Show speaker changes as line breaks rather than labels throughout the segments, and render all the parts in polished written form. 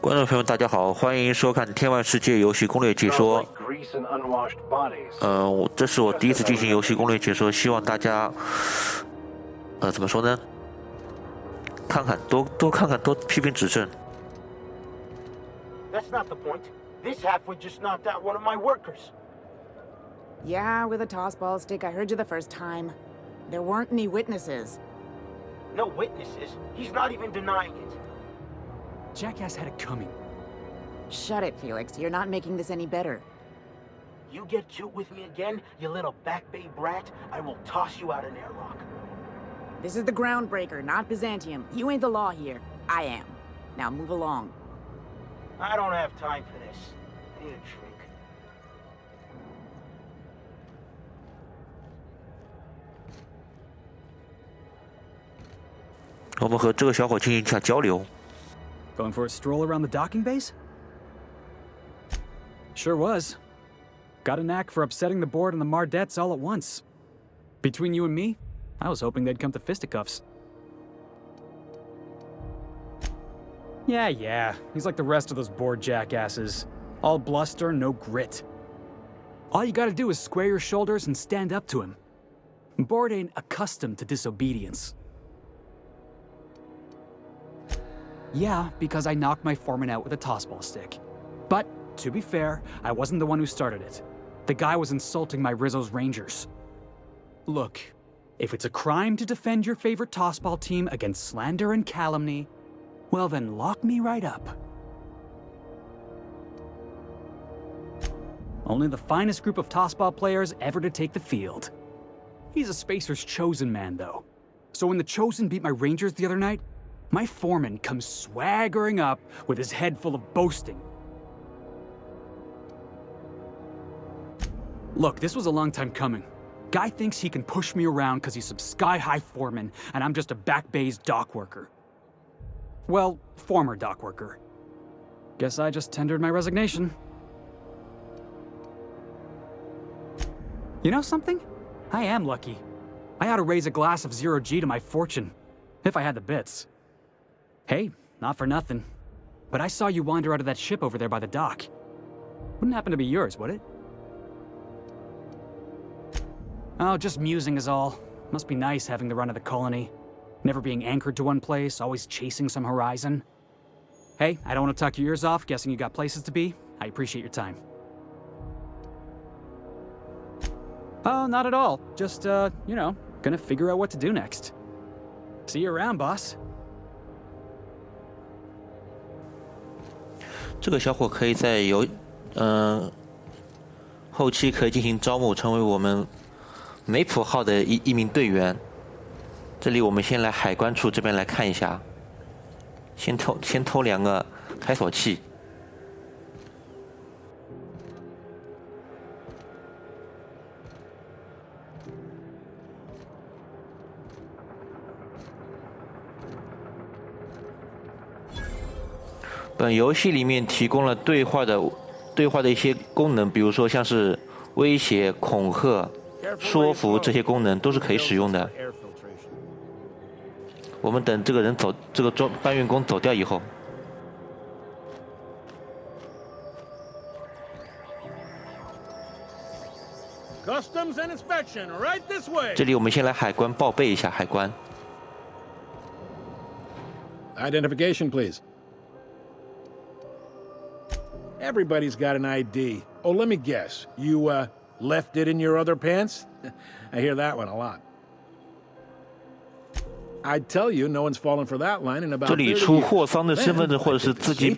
观众朋友们，大家好，欢迎收看《天外世界》游戏攻略解说。这是我第一次进行游戏攻略解说，希望大家，怎么说呢？多看看，多批评指正。
That's not the point. This halfway just knocked out one of my workers.
Yeah, with a tossball stick. I heard you the first time. There weren't any witnesses.
No witnesses? He's not even denying it.
Jackass had it coming.
Shut it, Felix. You're not making this any better.
You get cute with me again, you little back bay brat, I will toss you out an airlock.
This is the Groundbreaker, not Byzantium. You ain't the law here. I am. Now move along.
I don't have time for this. I need a drink.
我们和这个小伙进行一下交流。
Going for a stroll around the docking base? Sure was. Got a knack for upsetting the board and the Mardettes all at once. Between you and me, I was hoping they'd come to fisticuffs. Yeah, he's like the rest of those bored jackasses. All bluster, no grit. All you gotta do is square your shoulders and stand up to him. Board ain't accustomed to disobedience. Yeah, because I knocked my foreman out with a tossball stick. But, to be fair, I wasn't the one who started it. The guy was insulting my Rizzo's Rangers. Look, if it's a crime to defend your favorite tossball team against slander and calumny, well then lock me right up. Only the finest group of tossball players ever to take the field. He's a Spacer's chosen man, though. So when the Chosen beat my Rangers the other night, my foreman comes swaggering up with his head full of boasting. Look, this was a long time coming. Guy thinks he can push me around because he's some sky-high foreman, and I'm just a back bay's dock worker. Well, former dock worker. Guess I just tendered my resignation. You know something? I am lucky. I ought to raise a glass of 0G to my fortune, if I had the bits. Hey, not for nothing, but I saw you wander out of that ship over there by the dock. Wouldn't happen to be yours, would it? Oh, just musing is all. Must be nice having the run of the colony. Never being anchored to one place, always chasing some horizon. Hey, I don't want to talk your ears off, guessing you got places to be. I appreciate your time. Oh, not at all. Just, gonna figure out what to do next. See you around, boss.
这个小伙可以在后期可以进行招募，成为我们梅普号的一名队员。这里我们先来海关处这边来看一下，先偷2个开锁器。本游戏里面提供了对话的一些功能，比如说像是威胁、恐吓、说服这些功能都是可以使用的。我们等这个搬运工走掉以后，这里我们先来海关报备一下海关。
Identification, please. Everybody's got an ID. Oh, let me guess. You, left it in your other pants? I hear that one a lot. I'd tell you, no one's fallen for that line in about
这里出霍桑的身份证或者是自己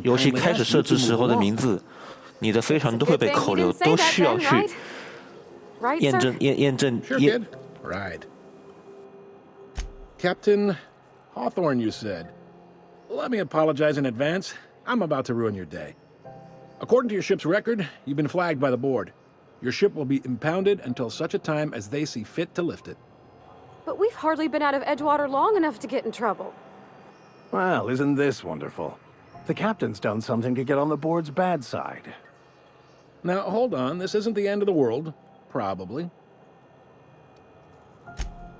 游戏开始设置时候的名字，你的飞船都会被扣留，都需要去验证。
Sure did. Right. Captain Hawthorne, you said. Let me apologize in advance. I'm about to ruin your day. According to your ship's record, you've been flagged by the board. Your ship will be impounded until such a time as they see fit to lift it.
But we've hardly been out of Edgewater long enough to get in trouble.
Well, isn't this wonderful? The captain's done something to get on the board's bad side.
Now, hold on. This isn't the end of the world. Probably.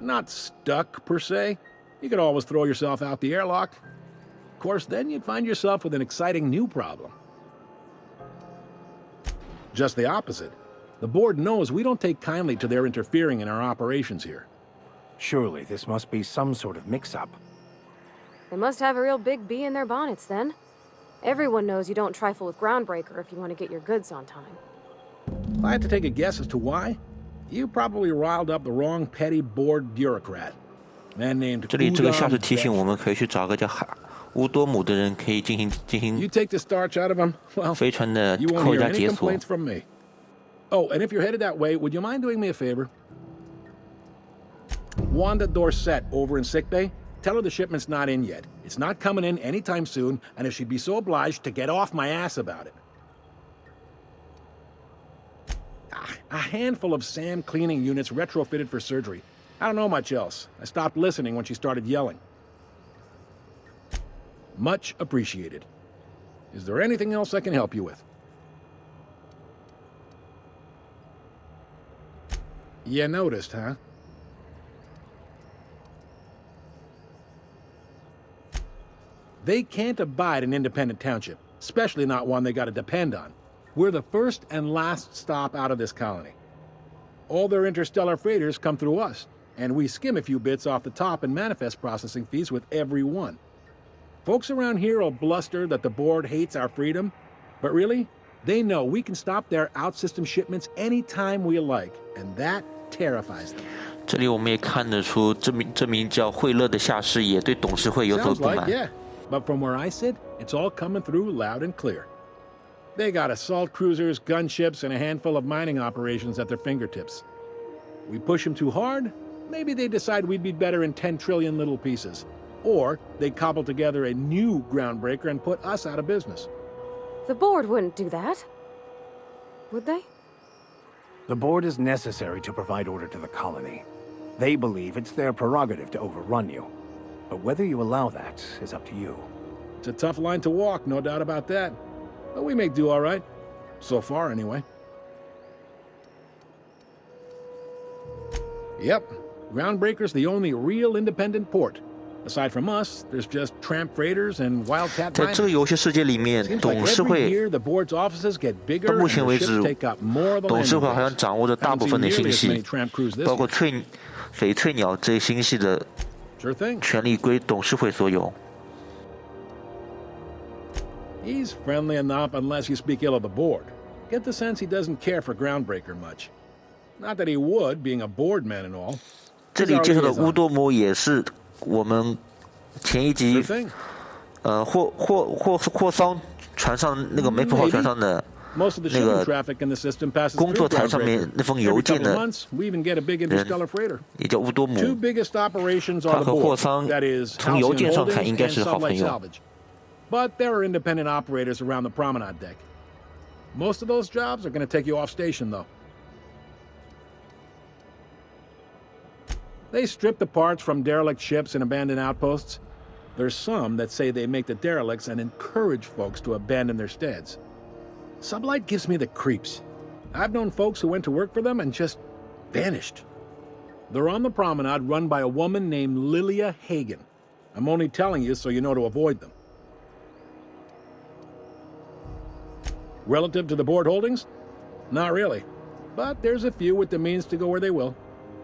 Not stuck, per se. You could always throw yourself out the airlock. course, then you'd find yourself with an exciting new problem. Just the opposite. The board knows we don't take kindly to their interfering in our operations here.
Surely this must be some sort of mix-up.
They must have a real big bee in their bonnets then. Everyone knows you don't trifle with Groundbreaker if you want to get your goods on time.
If I had to take a guess as to why, you probably riled up the wrong petty board bureaucrat. Man named
这里这个下次
Udon
提醒
Beck.
我们可以去找个叫乌多姆的人，可以进
You
行
take the starch out of them, well,
飞船的
you won't
扣
hear
押
any
解锁。
complaints from me. Oh, and if you're headed that way, would you mind doing me a favor? Wanda Dorset over in sickbay, tell her the shipment's not in yet. It's not coming in anytime soon, and if she'd be so obliged to get off my ass about it. A handful of SAM cleaning units retrofitted for surgery. I don't know much else. I stopped listening when she started yelling. Much appreciated. Is there anything else I can help you with? You noticed, huh? They can't abide an independent township, especially not one they gotta depend on. We're the first and last stop out of this colony. All their interstellar freighters come through us, and we skim a few bits off the top in manifest processing fees with every one. Folks around here will bluster that the board hates our freedom, but really, they know we can stop their out-system shipments anytime we like, and that terrifies them.
这里我们也看得出，这名叫惠勒的下士也对董事会有所
Sounds
不
like,
满。
yeah. But from where I sit, it's all coming through loud and clear. They got assault cruisers, gunships, and a handful of mining operations at their fingertips. We push them too hard, maybe they decide we'd be better in 10 trillion little pieces. Or they cobble together a new groundbreaker and put us out of business.
The board wouldn't do that. Would they?
The board is necessary to provide order to the colony. They believe it's their prerogative to overrun you. But whether you allow that is up to you.
It's a tough line to walk, no doubt about that. But we make do all right. So far, anyway. Yep, Groundbreaker's the only real independent port. Aside from us, there's just tramp freighters and wildcat
在这个
miners.
游戏世界里面，
Seems like
董事
every
会
year the board's offices get
到
bigger
目
and
前
the
为
ships
止，
take up more of the
董事
landing
会好像
space.
掌握着大
Haven't
部
seen
分的
nearly
星
as
系
many， tramp crews this
包括
year.
翡翠鸟这一星系的
Sure thing.
权利归董事会所有。
He's friendly enough unless you speak ill of the board. Get the sense he doesn't care for Groundbreaker much. Not that he would, being a board man and all.
这里介绍的乌多姆也是我们前一
Sure
集
thing.
霍桑船上那个梅普号船上的
Most of the
那
shipping
个
traffic in the system passes
工
through
作台上面
Groundbreaker.
那封
Every
邮件
couple of
的
months, we even get a big interstellar freighter.
也叫乌多
Two
姆，
biggest operations
他
are the
和霍
board,
桑
that is,
从邮
Halcyon
件上看
Holdings
应该
and
是好朋
Sublight
友。
Salvage. But there are independent operators around the promenade deck. Most of those jobs are going to take you off station, though. They strip the parts from derelict ships and abandoned outposts. There's some that say they make the derelicts and encourage folks to abandon their steads. Sublight gives me the creeps. I've known folks who went to work for them and just vanished. They're on the promenade run by a woman named Lilia Hagen. I'm only telling you so you know to avoid them. Relative to the board holdings? Not really. But there's a few with the means to go where they will.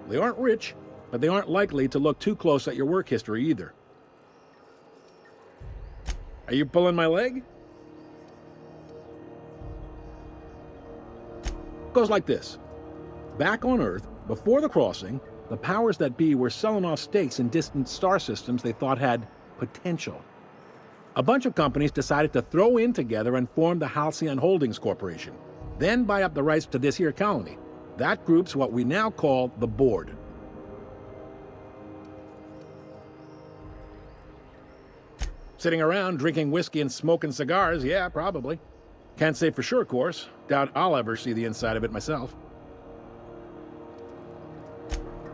They aren't rich, but they aren't likely to look too close at your work history either. Are you pulling my leg? Goes like this. Back on Earth, before the crossing, the powers that be were selling off stakes in distant star systems they thought had potential. A bunch of companies decided to throw in together and form the Halcyon Holdings Corporation, then buy up the rights to this here colony. That group's what we now call the Board. Sitting around drinking whiskey and smoking cigars, yeah, probably. Can't say for sure, of course. Doubt I'll ever see the inside of it myself.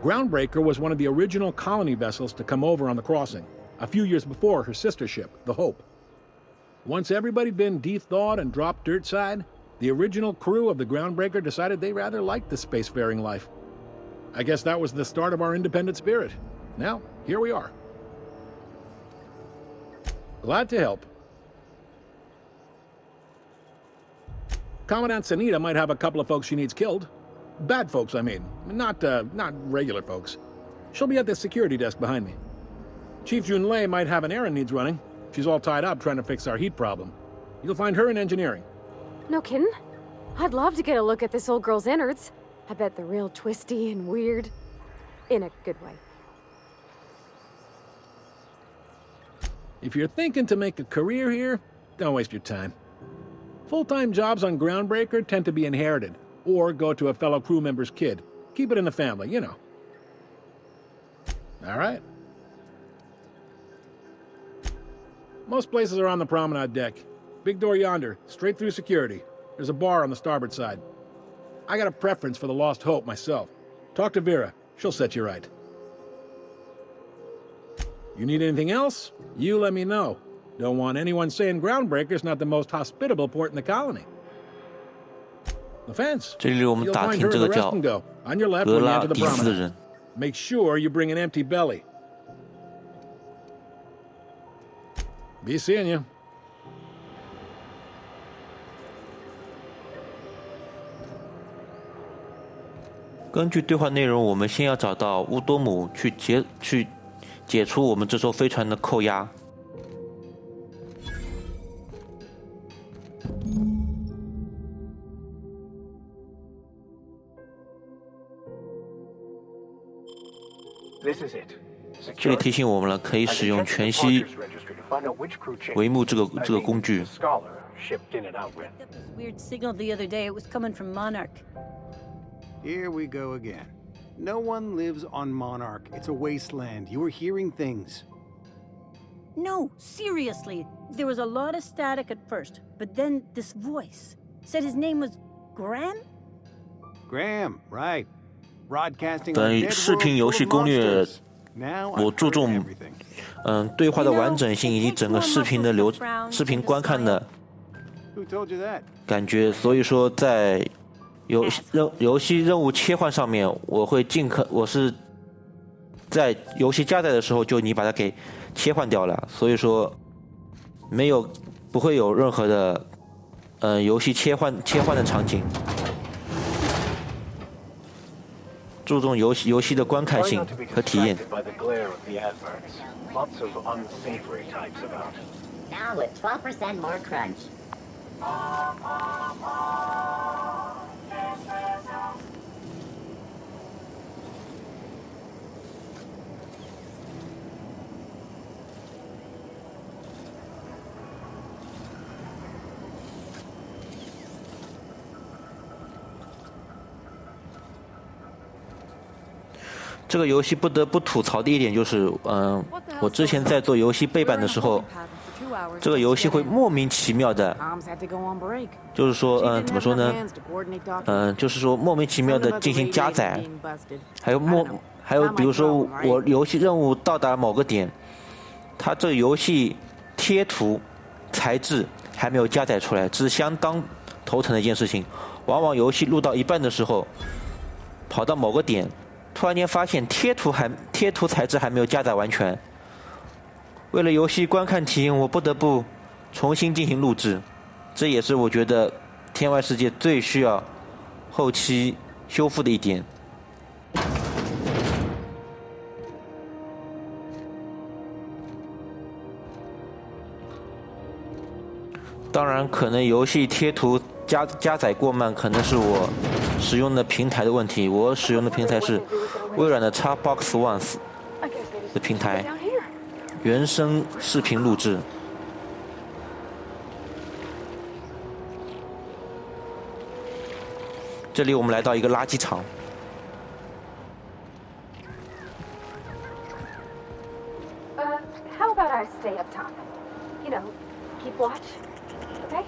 Groundbreaker was one of the original colony vessels to come over on the crossing, a few years before her sister ship, the Hope. Once everybody'd been de-thawed and dropped dirt side, the original crew of the Groundbreaker decided they rather liked the spacefaring life. I guess that was the start of our independent spirit. Now, here we are. Glad to help. Commandant Sanita might have a couple of folks she needs killed. Bad folks, I mean. Not regular folks. She'll be at the security desk behind me. Chief Junlei might have an errand needs running. She's all tied up trying to fix our heat problem. You'll find her in engineering.
No kidding? I'd love to get a look at this old girl's innards. I bet they're real twisty and weird. In a good way.
If you're thinking to make a career here, don't waste your time. Full-time jobs on Groundbreaker tend to be inherited, or go to a fellow crew member's kid. Keep it in the family, you know. All right. Most places are on the promenade deck. Big door yonder, straight through security. There's a bar on the starboard side. I got a preference for the Lost Hope myself. Talk to Vera. She'll set you right. You need anything else? You let me know. Don't want anyone saying Groundbreaker's not the most hospitable port in the colony. The fence.
这里我们
You'll
打
find
听
her
这
in
个
the
叫
rest and go. On your left
格
when you
拉
enter the
迪斯
promenade.
人。
Make sure you bring an empty belly. Be seeing you.
根据对话内容，我们先要找到乌多姆去解除我们这艘飞船的扣押。
This is it.
这里提醒我们了，可以使用全息帷幕这个工具。
That was weird signal the other day. It was coming from Monarch.
Here we go again. No one lives on Monarch. It's a wasteland. You were hearing things.
No, seriously. There was a lot of static at first, but then this voice said his name was Graham?
Graham, right. Broadcasting
本
on dead
视频
world
游
full
戏
of
攻略
monsters. Now
我
I've
注
heard
重
everything.
对话的完整性以及整个视频的视频观看的
Who told you that?
感觉，所以说在游戏任务切换上面，我是在游戏加载的时候就你把它给切换掉了，所以说不会有任何的游戏切换的场景，注重游戏的观看性和体验。
Now with 12% more crunch.
这个游戏不得不吐槽的一点就是，我之前在做游戏背板的时候，这个游戏会莫名其妙的，就是说，怎么说呢？就是说莫名其妙的进行加载，还有比如说我游戏任务到达某个点，它这个游戏贴图材质还没有加载出来，这是相当头疼的一件事情。往往游戏录到一半的时候，跑到某个点。 突然间发现贴图材质还没有加载完全，为了游戏观看体验，我不得不重新进行录制，这也是我觉得《天外世界》最需要后期修复的一点。当然，可能游戏贴图加载过慢，可能是我使用的平台的问题。我使用的平台是微软的 Xbox One 的平台，原声视频录制。这里我们来到一个垃圾场。
How about I stay up top? You know, keep watch. Okay?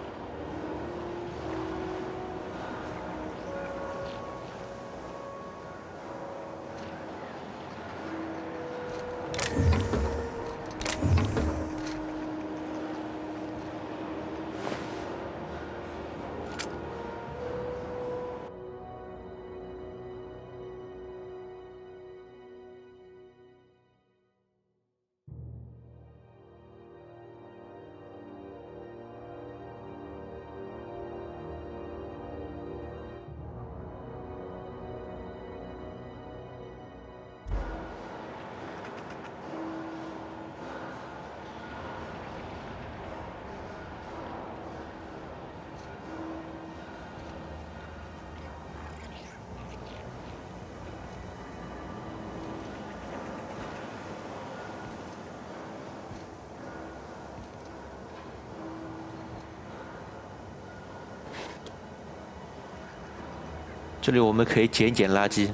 这里我们可以捡一捡垃圾。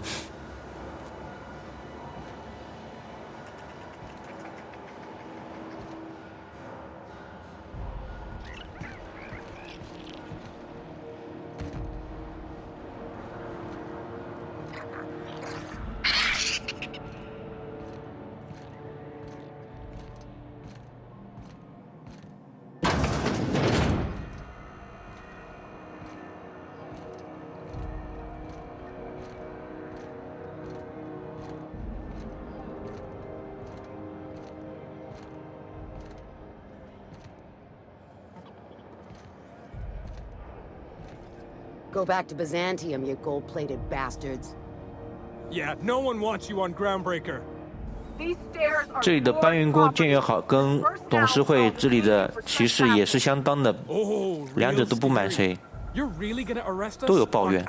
Go back to Byzantium, you gold-plated bastards.
Yeah, no one wants you on Groundbreaker.
这里的搬运工建约好，跟董事会这里的骑士也是相当的，两者都不满谁，都有抱怨。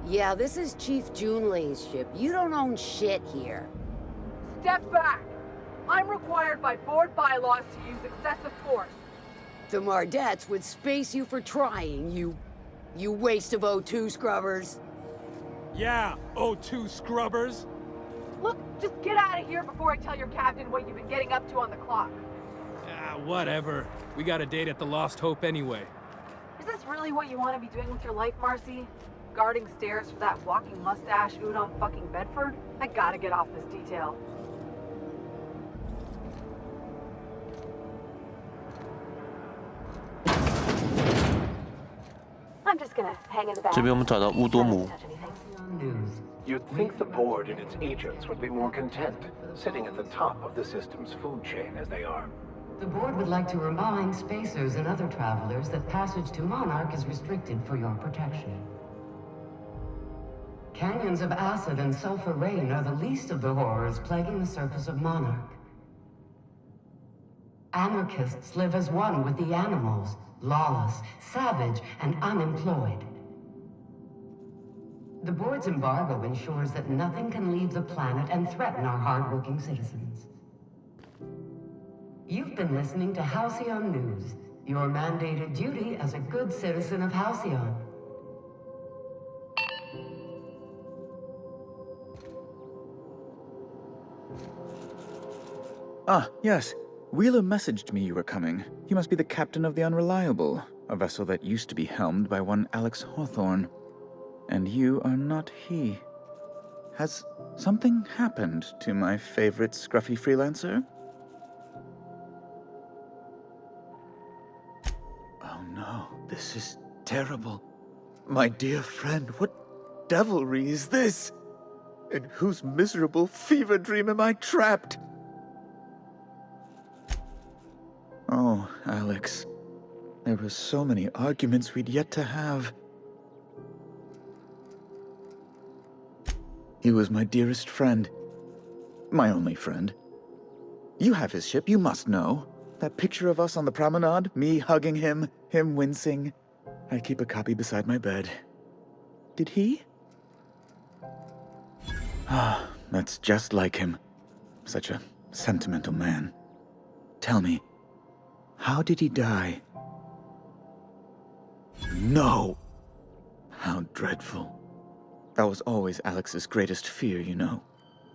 Yeah, this is Chief Junlei's ship. You don't own shit here.
Step back. I'm required by board bylaws to use excessive force.
The Mardettes would space you for trying, you waste of O2 scrubbers.
Yeah, O2 scrubbers.
Look, just get out of here before I tell your captain what you've been getting up to on the clock.
Ah, whatever. We got a date at the Lost Hope anyway.
Is this really what you want to be doing with your life, Marcy? Guarding stairs for that walking mustache Udon fucking Bedford? I gotta get off this detail. I'm just gonna hang in the back.
这边我们找到乌多姆。
You'd think the board and its agents would be more content, sitting at the top of the system's food chain as they are.
The board would like to remind spacers and other travelers that passage to Monarch is restricted for your protection. Canyons of acid and sulfur rain are the least of the horrors plaguing the surface of Monarch. Anarchists live as one with the animals, lawless, savage, and unemployed. The board's embargo ensures that nothing can leave the planet and threaten our hardworking citizens. You've been listening to Halcyon News, your mandated duty as a good citizen of Halcyon.
Ah, yes. Wheeler messaged me you were coming. He must be the captain of the Unreliable, a vessel that used to be helmed by one Alex Hawthorne. And you are not he. Has something happened to my favorite scruffy freelancer? Oh no, this is terrible. My dear friend, what devilry is this? In whose miserable fever dream am I trapped? Oh, Alex. There were so many arguments we'd yet to have. He was my dearest friend. My only friend. You have his ship, you must know. That picture of us on the promenade, me hugging him, him wincing. I keep a copy beside my bed. Did he? Ah, that's just like him. Such a sentimental man. Tell me, how did he die? No! How dreadful. That was always Alex's greatest fear, you know.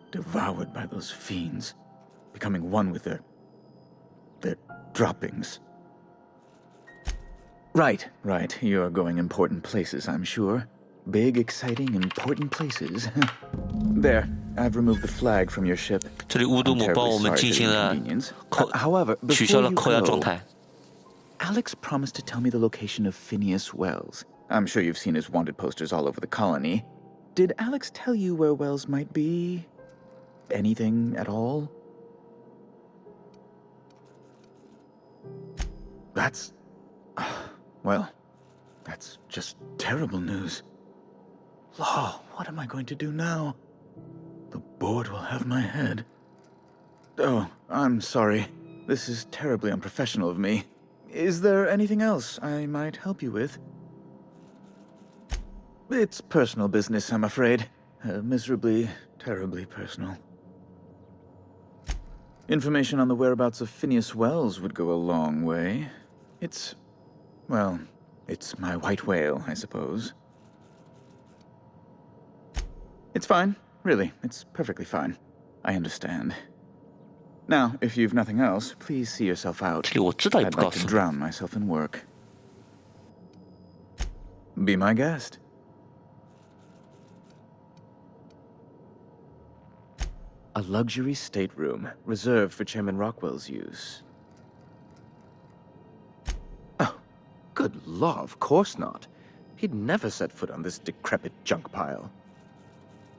Devoured by those fiends. Becoming one with their droppings. Right. You're going important places, I'm sure. Big, exciting, important places. There, I've removed the flag from your ship.
这里乌多姆帮我们进行了取消了扣押状态。
Alex promised to tell me the location of Phineas Wells. I'm sure you've seen his wanted posters all over the colony. Did Alex tell you where Wells might be? Anything at all? That's... well, that's just terrible news. Law, what am I going to do now? The board will have my head. Oh, I'm sorry. This is terribly unprofessional of me. Is there anything else I might help you with? It's personal business, I'm afraid. Miserably, terribly personal. Information on the whereabouts of Phineas Wells would go a long way. It's... well, it's my white whale, I suppose. It's fine. Really, it's perfectly fine. I understand. Now, if you've nothing else, please see yourself out.
这里我知道也
I'd
不告
like
诉
to
你。
drown myself in work. Be my guest. A luxury stateroom reserved for Chairman Rockwell's use. Oh, good law, of course not. He'd never set foot on this decrepit junk pile.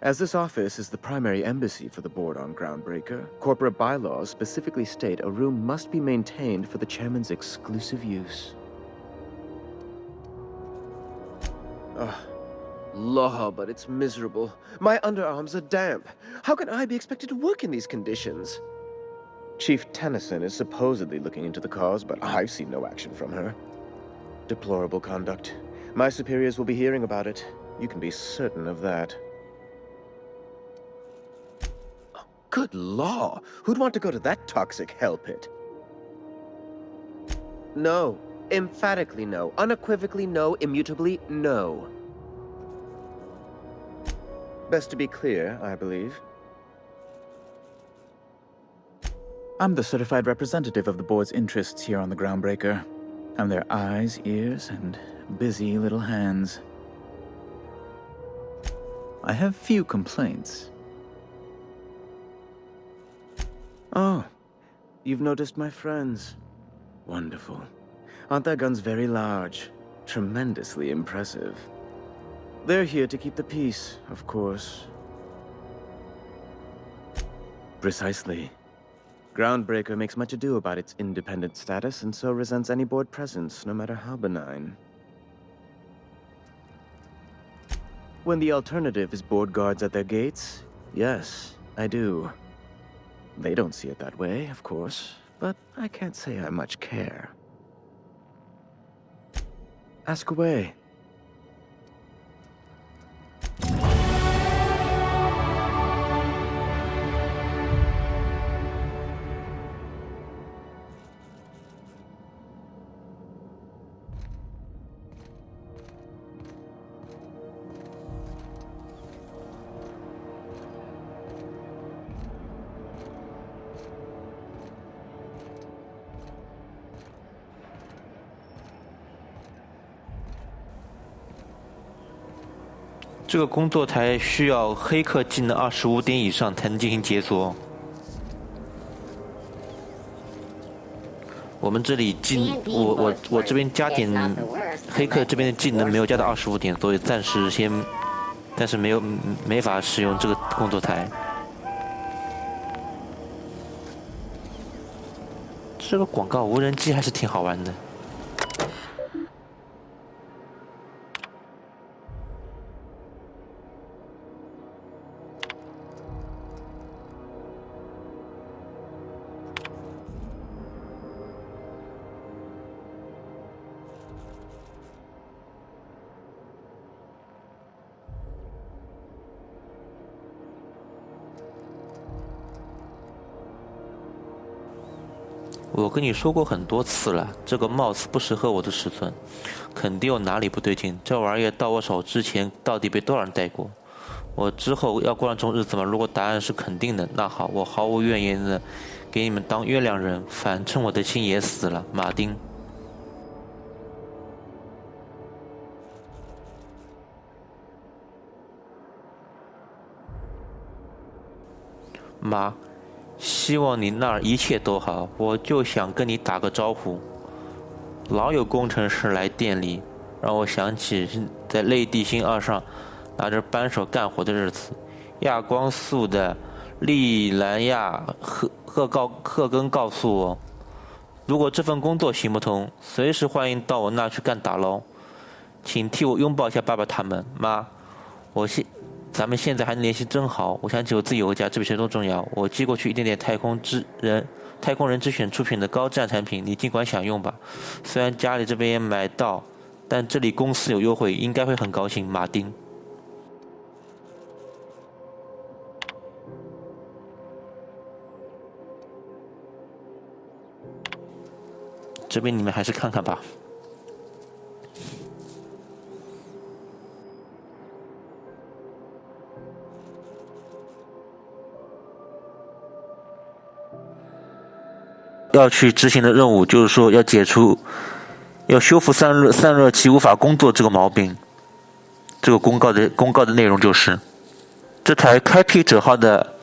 As this office is the primary embassy for the board on Groundbreaker, corporate bylaws specifically state a room must be maintained for the chairman's exclusive use. Ugh. Law, but it's miserable. My underarms are damp. How can I be expected to work in these conditions? Chief Tennyson is supposedly looking into the cause, but I've seen no action from her. Deplorable conduct. My superiors will be hearing about it. You can be certain of that. Oh, good law! Who'd want to go to that toxic hell pit? No. Emphatically no. Unequivocally no. Immutably no. Best to be clear, I believe. I'm the certified representative of the board's interests here on the Groundbreaker. I'm their eyes, ears, and busy little hands. I have few complaints. Oh, you've noticed my friends. Wonderful. Aren't their guns very large? Tremendously impressive. They're here to keep the peace, of course. Precisely. Groundbreaker makes much ado about its independent status and so resents any board presence, no matter how benign. When the alternative is board guards at their gates, yes, I do. They don't see it that way, of course, but I can't say I much care. Ask away.
这个工作台需要黑客技能25点以上才能进行解锁。我们这里我这边加点黑客这边的技能没有加到25点，所以暂时没法使用这个工作台。这个广告无人机还是挺好玩的。我跟你说过很多次了，这个帽子不适合我的尺寸，肯定有哪里不对劲。这玩意儿到我手之前，到底被多少人戴过？我之后要过上这种日子吗？如果答案是肯定的，那好，我毫无怨言的给你们当月亮人，反正我的心也死了。马丁。妈。希望你那儿一切都好，我就想跟你打个招呼。老有工程师来店里，让我想起在类地星2上拿着扳手干活的日子。亚光素的利兰亚赫根告诉我，如果这份工作行不通，随时欢迎到我那去干打捞。请替我拥抱一下爸爸他们。妈，咱们现在还能联系真好，我想起我自己有个家，这比谁都重要。我寄过去一点点太空人之选出品的高质量产品，你尽管享用吧。虽然家里这边也买到，但这里公司有优惠，应该会很高兴。马丁。这边你们还是看看吧。要去执行的任务，就是说要修复散热器无法工作这个毛病。这个公告的内容就是，这台开辟者号的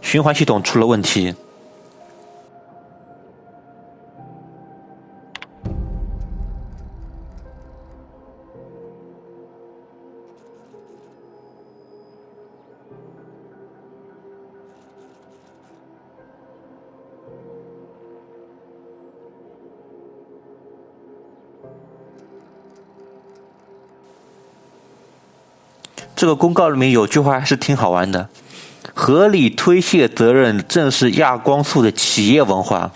循环系统出了问题。这个公告里面有句话还是挺好玩的，合理推卸责任正是亚光速的企业文化。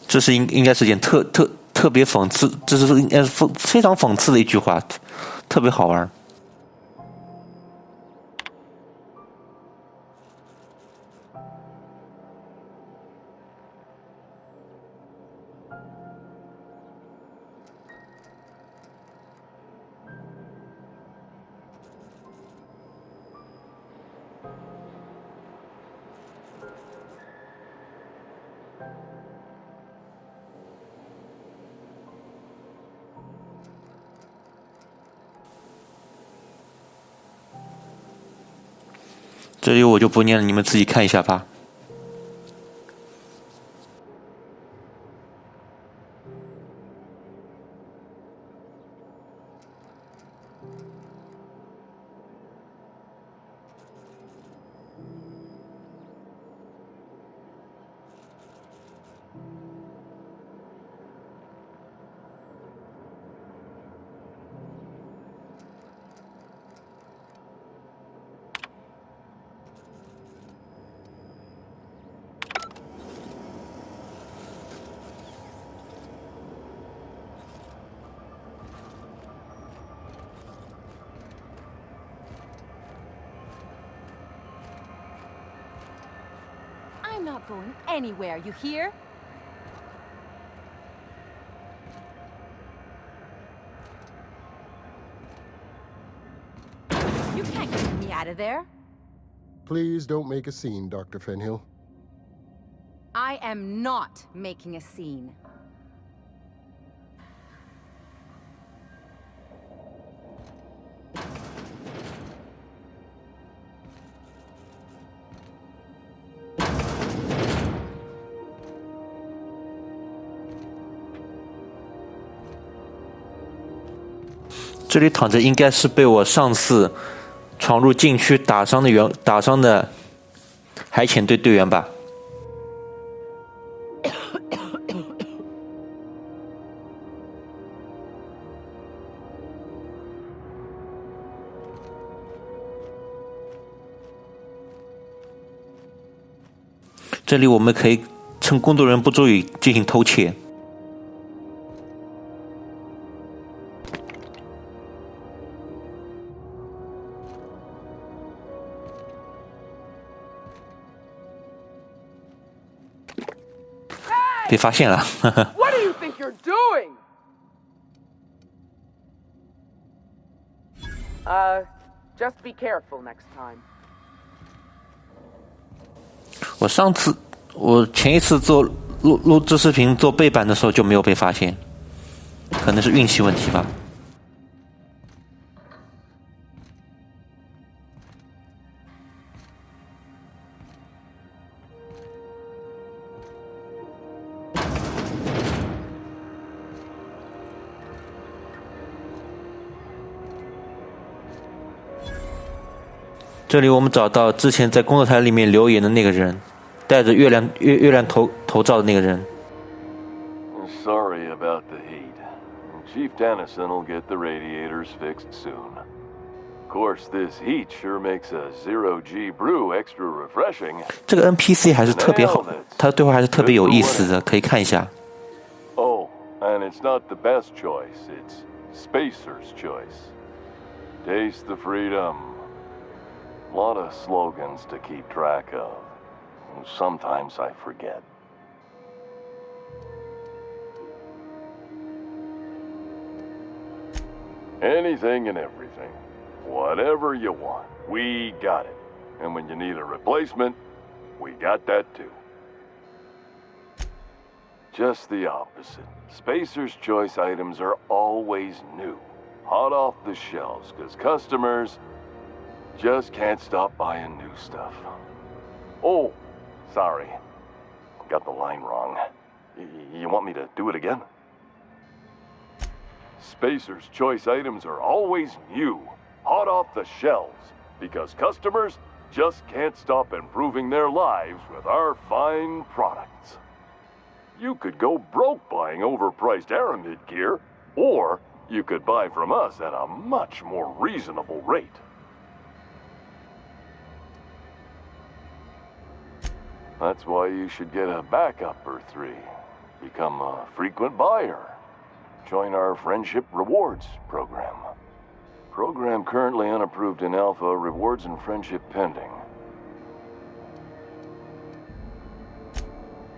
这是应该是件特别讽刺，这是应该是非常讽刺的一句话，特别好玩。这里我就不念了，你们自己看一下吧。
I'm not going anywhere, you hear? You can't get me out of there.
Please don't make a scene, Dr. Fenhill.
I am not making a scene.
这里躺着应该是被我上次闯入禁区打伤的海潜队队员吧。这里我们可以趁工作人员不注意进行偷窃。被发现了。
What do you think you're doing? Just be careful next time.
我前一次做录制视频做背板的时候就没有被发现，可能是运气问题吧。这里我们找到之前在工作台里面留言的那个人，戴着月亮头罩的那个人。
Sorry about the heat. Chief Dennison will get the radiators fixed soon. Of course, this heat sure makes a zero-G brew extra refreshing.
这个 NPC 还是特别好，他的对话还是特别有意思的，可以看一下。
Oh, and it's not the best choice. It's Spacer's choice. Taste the freedom. A lot of slogans to keep track of. Sometimes I forget. Anything and everything. Whatever you want. We got it. And when you need a replacement, we got that too. Just the opposite. Spacer's Choice items are always new, hot off the shelves, because customers just can't stop buying new stuff. Oh, sorry. Got the line wrong. You want me to do it again? Spacer's Choice items are always new, hot off the shelves, because customers just can't stop improving their lives with our fine products. You could go broke buying overpriced Aramid gear, or you could buy from us at a much more reasonable rate. That's why you should get a backup or 3. Become a frequent buyer. Join our Friendship Rewards program. Program currently unapproved in Alpha, rewards and friendship pending.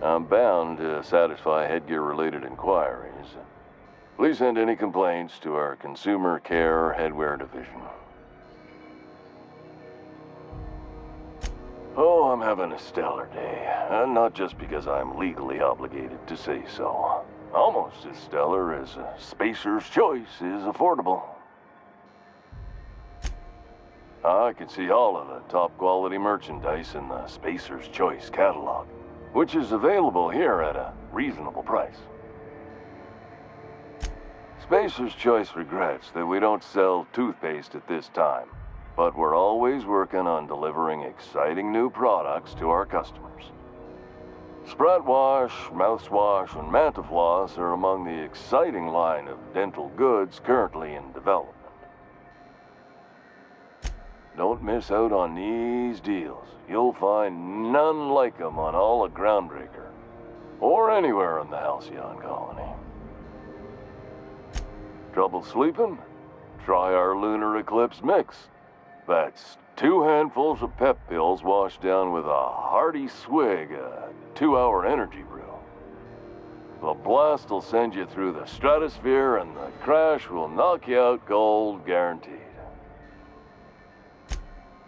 I'm bound to satisfy headgear-related inquiries. Please send any complaints to our Consumer Care Headwear Division. Oh, I'm having a stellar day. Not just because I'm legally obligated to say so. Almost as stellar as Spacer's Choice is affordable. I can see all of the top-quality merchandise in the Spacer's Choice catalog, which is available here at a reasonable price. Spacer's Choice regrets that we don't sell toothpaste at this time, but we're always working on delivering exciting new products to our customers. Sprat Wash, Mouthwash, and Mantafloss are among the exciting line of dental goods currently in development. Don't miss out on these deals. You'll find none like them on all of Groundbreaker, or anywhere in the Halcyon colony. Trouble sleeping? Try our Lunar Eclipse Mix. That's 2 handfuls of pep pills washed down with a hearty swig of 2-hour energy brew. The blast will send you through the stratosphere, and the crash will knock you out cold, guaranteed.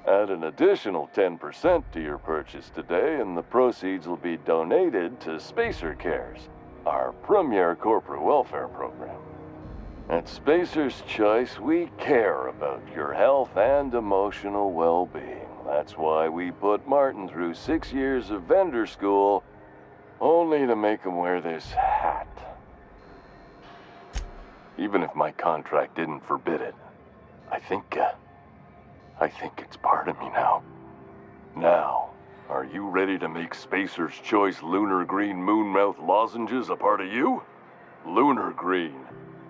Add an additional 10% to your purchase today, and the proceeds will be donated to Spacer Cares, our premier corporate welfare program. At Spacer's Choice, we care about your health and emotional well-being. That's why we put Martin through 6 years of vendor school, only to make him wear this hat. Even if my contract didn't forbid it, I think it's part of me now. Now, are you ready to make Spacer's Choice Lunar Green Moonmouth lozenges a part of you? Lunar Green.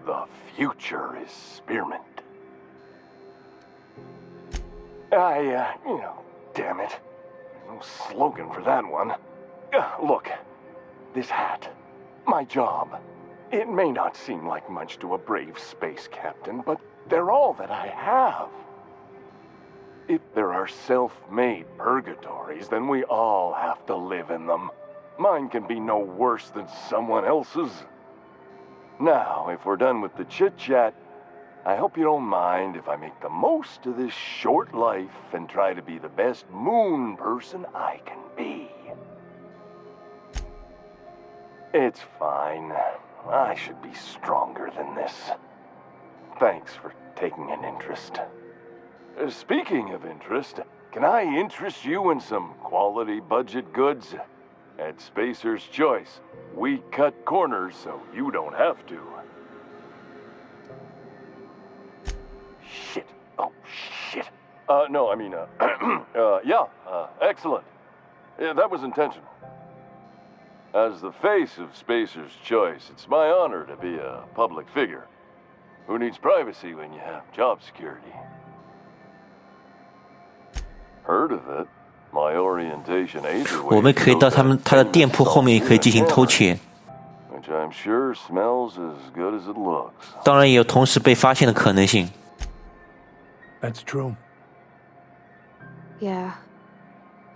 The future is spearmint. Damn it. No slogan for that one. Look, this hat, my job. It may not seem like much to a brave space captain, but they're all that I have. If there are self-made purgatories, then we all have to live in them. Mine can be no worse than someone else's. Now, if we're done with the chit-chat, I hope you don't mind if I make the most of this short life and try to be the best moon person I can be. It's fine. I should be stronger than this. Thanks for taking an interest. Speaking of interest, can I interest you in some quality budget goods? At Spacer's Choice, we cut corners so you don't have to. Shit. Oh, shit. Excellent. Yeah, that was intentional. As the face of Spacer's Choice, it's my honor to be a public figure. Who needs privacy when you have job security? Heard of it? My orientation agent
我们可以到他的店铺后面也可以进行偷窃，
which I'm sure smells as good as it looks.
当然也有同时被发现的可能性。
That's true.
Yeah.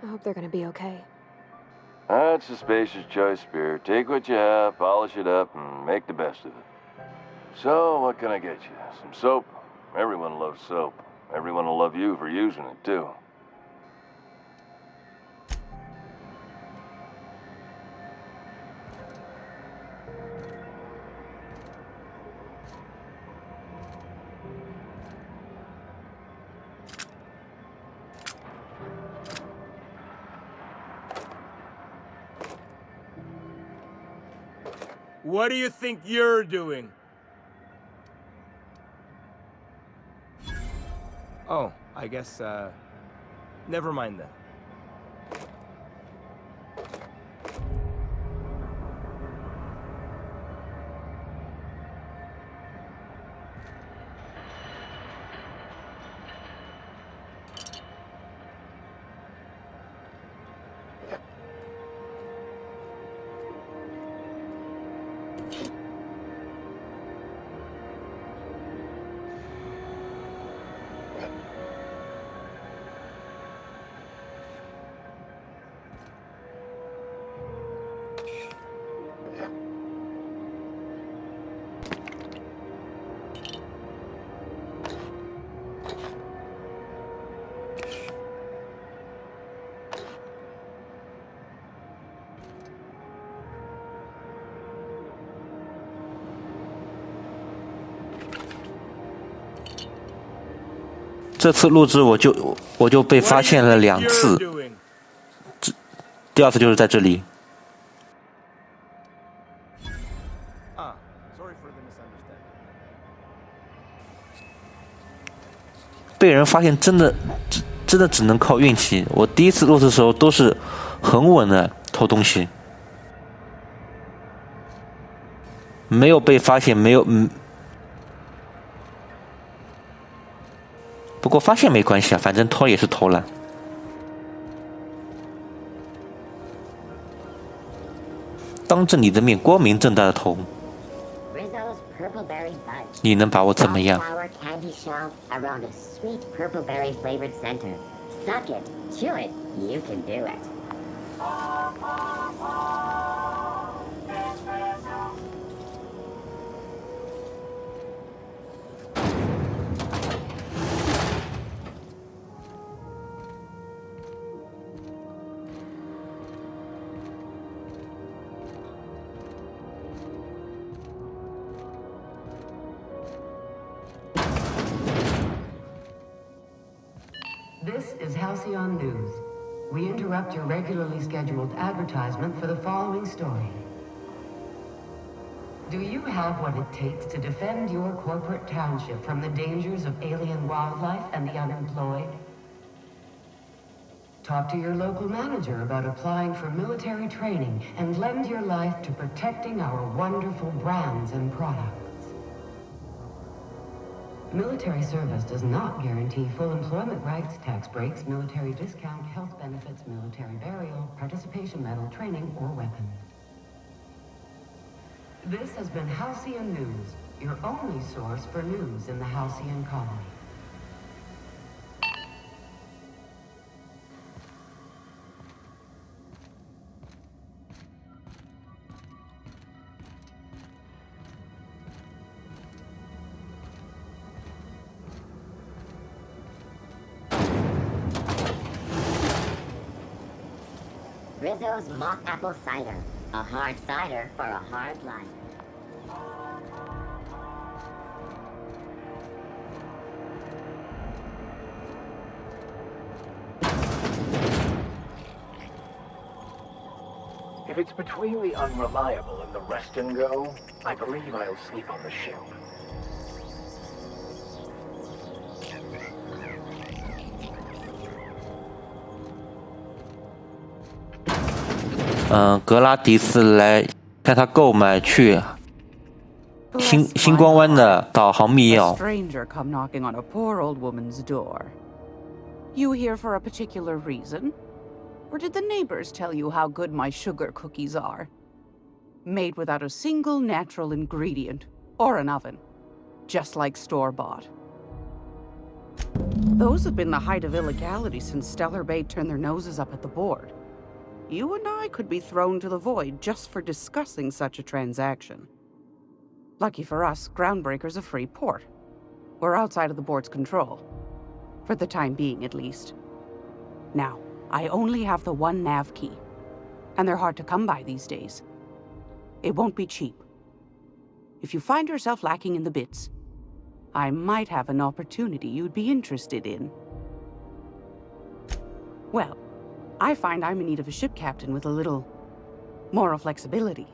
I hope they're gonna be okay.
That's the Spacer's Choice spirit. Take what you have, polish it up, and make the best of it. So, what can I get you? Some soap? Everyone loves soap. Everyone will love you for using it, too.
What do you think you're doing?
Oh, I guess, never mind then.
这次录制我就被发现了2次，第2次就是在这里。被人发现真的只能靠运气。我第1次录制的时候都是很稳的偷东西，没有被发现，没有不过发现没关系啊，反正偷也是偷了。当着你的面光明正大的偷，你能把我怎么样？
This is Halcyon News. We interrupt your regularly scheduled advertisement for the following story. Do you have what it takes to defend your corporate township from the dangers of alien wildlife and the unemployed? Talk to your local manager about applying for military training and lend your life to protecting our wonderful brands and products. Military service does not guarantee full employment rights, tax breaks, military discount, health benefits, military burial, participation medal, training, or weapon. This has been Halcyon News, your only source for news in the Halcyon colony.
Rizzo's mock apple cider. A hard cider for a hard life.
If it's between the unreliable and the rest and go, I believe I'll sleep on the ship.
格拉迪斯来看他购买去星光湾的导航密钥。
stranger come knocking on a poor old woman's door. You here for a particular reason? Or did the neighbors tell you how good my sugar cookies are? Made without a single natural ingredient or an oven, just like store-bought. Those have been the height of illegality since Stellar Bay turned their noses up at the board. You and I could be thrown to the void just for discussing such a transaction. Lucky for us, Groundbreaker's a free port. We're outside of the board's control. For the time being, at least. Now, I only have the one nav key. And they're hard to come by these days. It won't be cheap. If you find yourself lacking in the bits, I might have an opportunity you'd be interested in. Well, I find I'm in need of a ship captain with a little moral flexibility.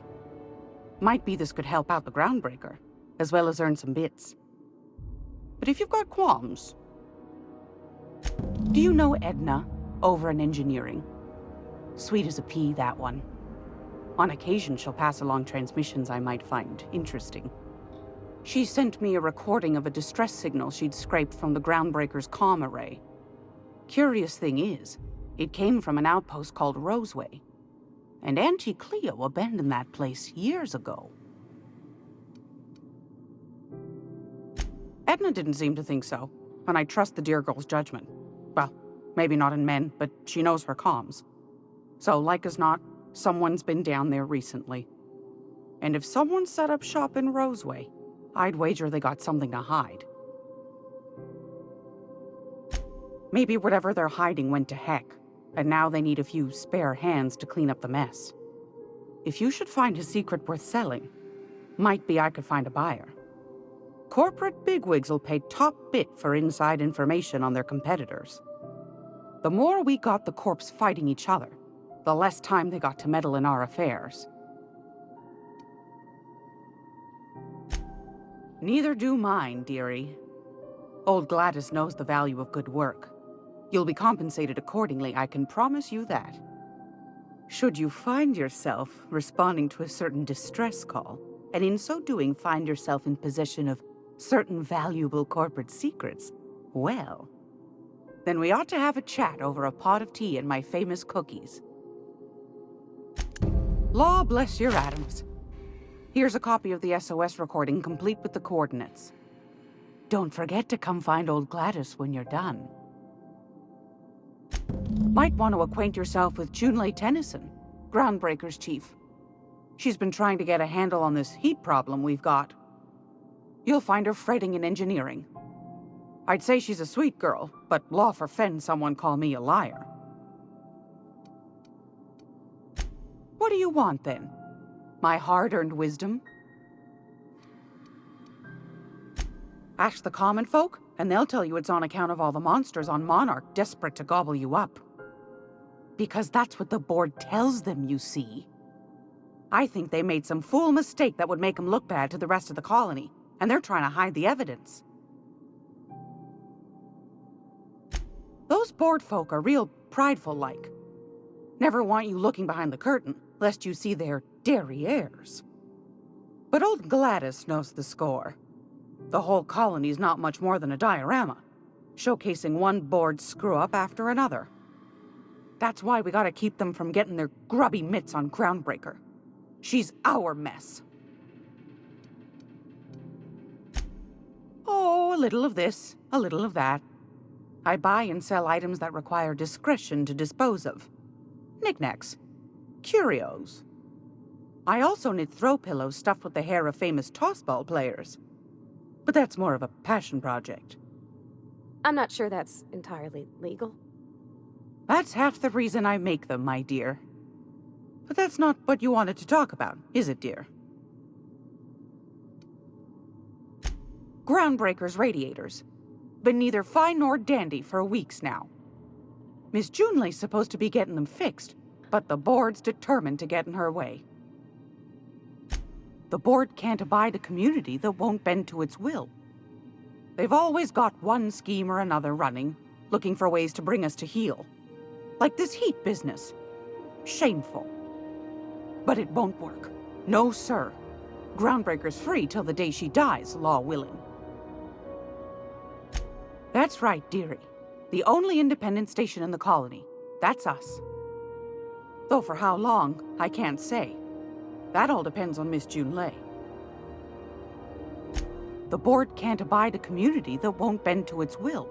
Might be this could help out the Groundbreaker, as well as earn some bits. But if you've got qualms... Do you know Edna, over in engineering? Sweet as a pea, that one. On occasion, she'll pass along transmissions I might find interesting. She sent me a recording of a distress signal she'd scraped from the Groundbreaker's comm array. Curious thing is, it came from an outpost called Roseway. And Auntie Cleo abandoned that place years ago. Edna didn't seem to think so, and I trust the dear girl's judgment. Well, maybe not in men, but she knows her comms. So, like as not, someone's been down there recently. And if someone set up shop in Roseway, I'd wager they got something to hide. Maybe whatever they're hiding went to heck, and now they need a few spare hands to clean up the mess. If you should find a secret worth selling, might be I could find a buyer. Corporate bigwigs will pay top bit for inside information on their competitors. The more we got the corps fighting each other, the less time they got to meddle in our affairs. Neither do mine, dearie. Old Gladys knows the value of good work. You'll be compensated accordingly, I can promise you that. Should you find yourself responding to a certain distress call, and in so doing find yourself in possession of certain valuable corporate secrets, well, then we ought to have a chat over a pot of tea and my famous cookies. Law bless your atoms. Here's a copy of the SOS recording, complete with the coordinates. Don't forget to come find old Gladys when you're done. Might want to acquaint yourself with Junlei Tennyson, Groundbreaker's chief. She's been trying to get a handle on this heat problem we've got. You'll find her fretting in engineering. I'd say she's a sweet girl, but law forfend someone call me a liar. What do you want, then? My hard-earned wisdom? Ask the common folk, and they'll tell you it's on account of all the monsters on Monarch desperate to gobble you up. Because that's what the board tells them, you see. I think they made some fool mistake that would make them look bad to the rest of the colony, and they're trying to hide the evidence. Those board folk are real prideful-like. Never want you looking behind the curtain, lest you see their derrieres. But old Gladys knows the score. The whole colony's not much more than a diorama, showcasing one board screw-up after another. That's why we gotta keep them from getting their grubby mitts on Groundbreaker. She's our mess. Oh, a little of this, a little of that. I buy and sell items that require discretion to dispose of. Knickknacks. Curios. I also knit throw pillows stuffed with the hair of famous tossball players. But that's more of a passion project.
I'm not sure that's entirely legal.
That's half the reason I make them, my dear. But that's not what you wanted to talk about, is it, dear? Groundbreaker's radiators. Been neither fine nor dandy for weeks now. Miss Junlei's supposed to be getting them fixed, but the board's determined to get in her way. The board can't abide a community that won't bend to its will. They've always got one scheme or another running, looking for ways to bring us to heel. Like this heat business. Shameful. But it won't work. No, sir. Groundbreaker's free till the day she dies, law willing. That's right, dearie. The only independent station in the colony. That's us. Though for how long, I can't say. That all depends on Miss Junlei. The board can't abide a community that won't bend to its will.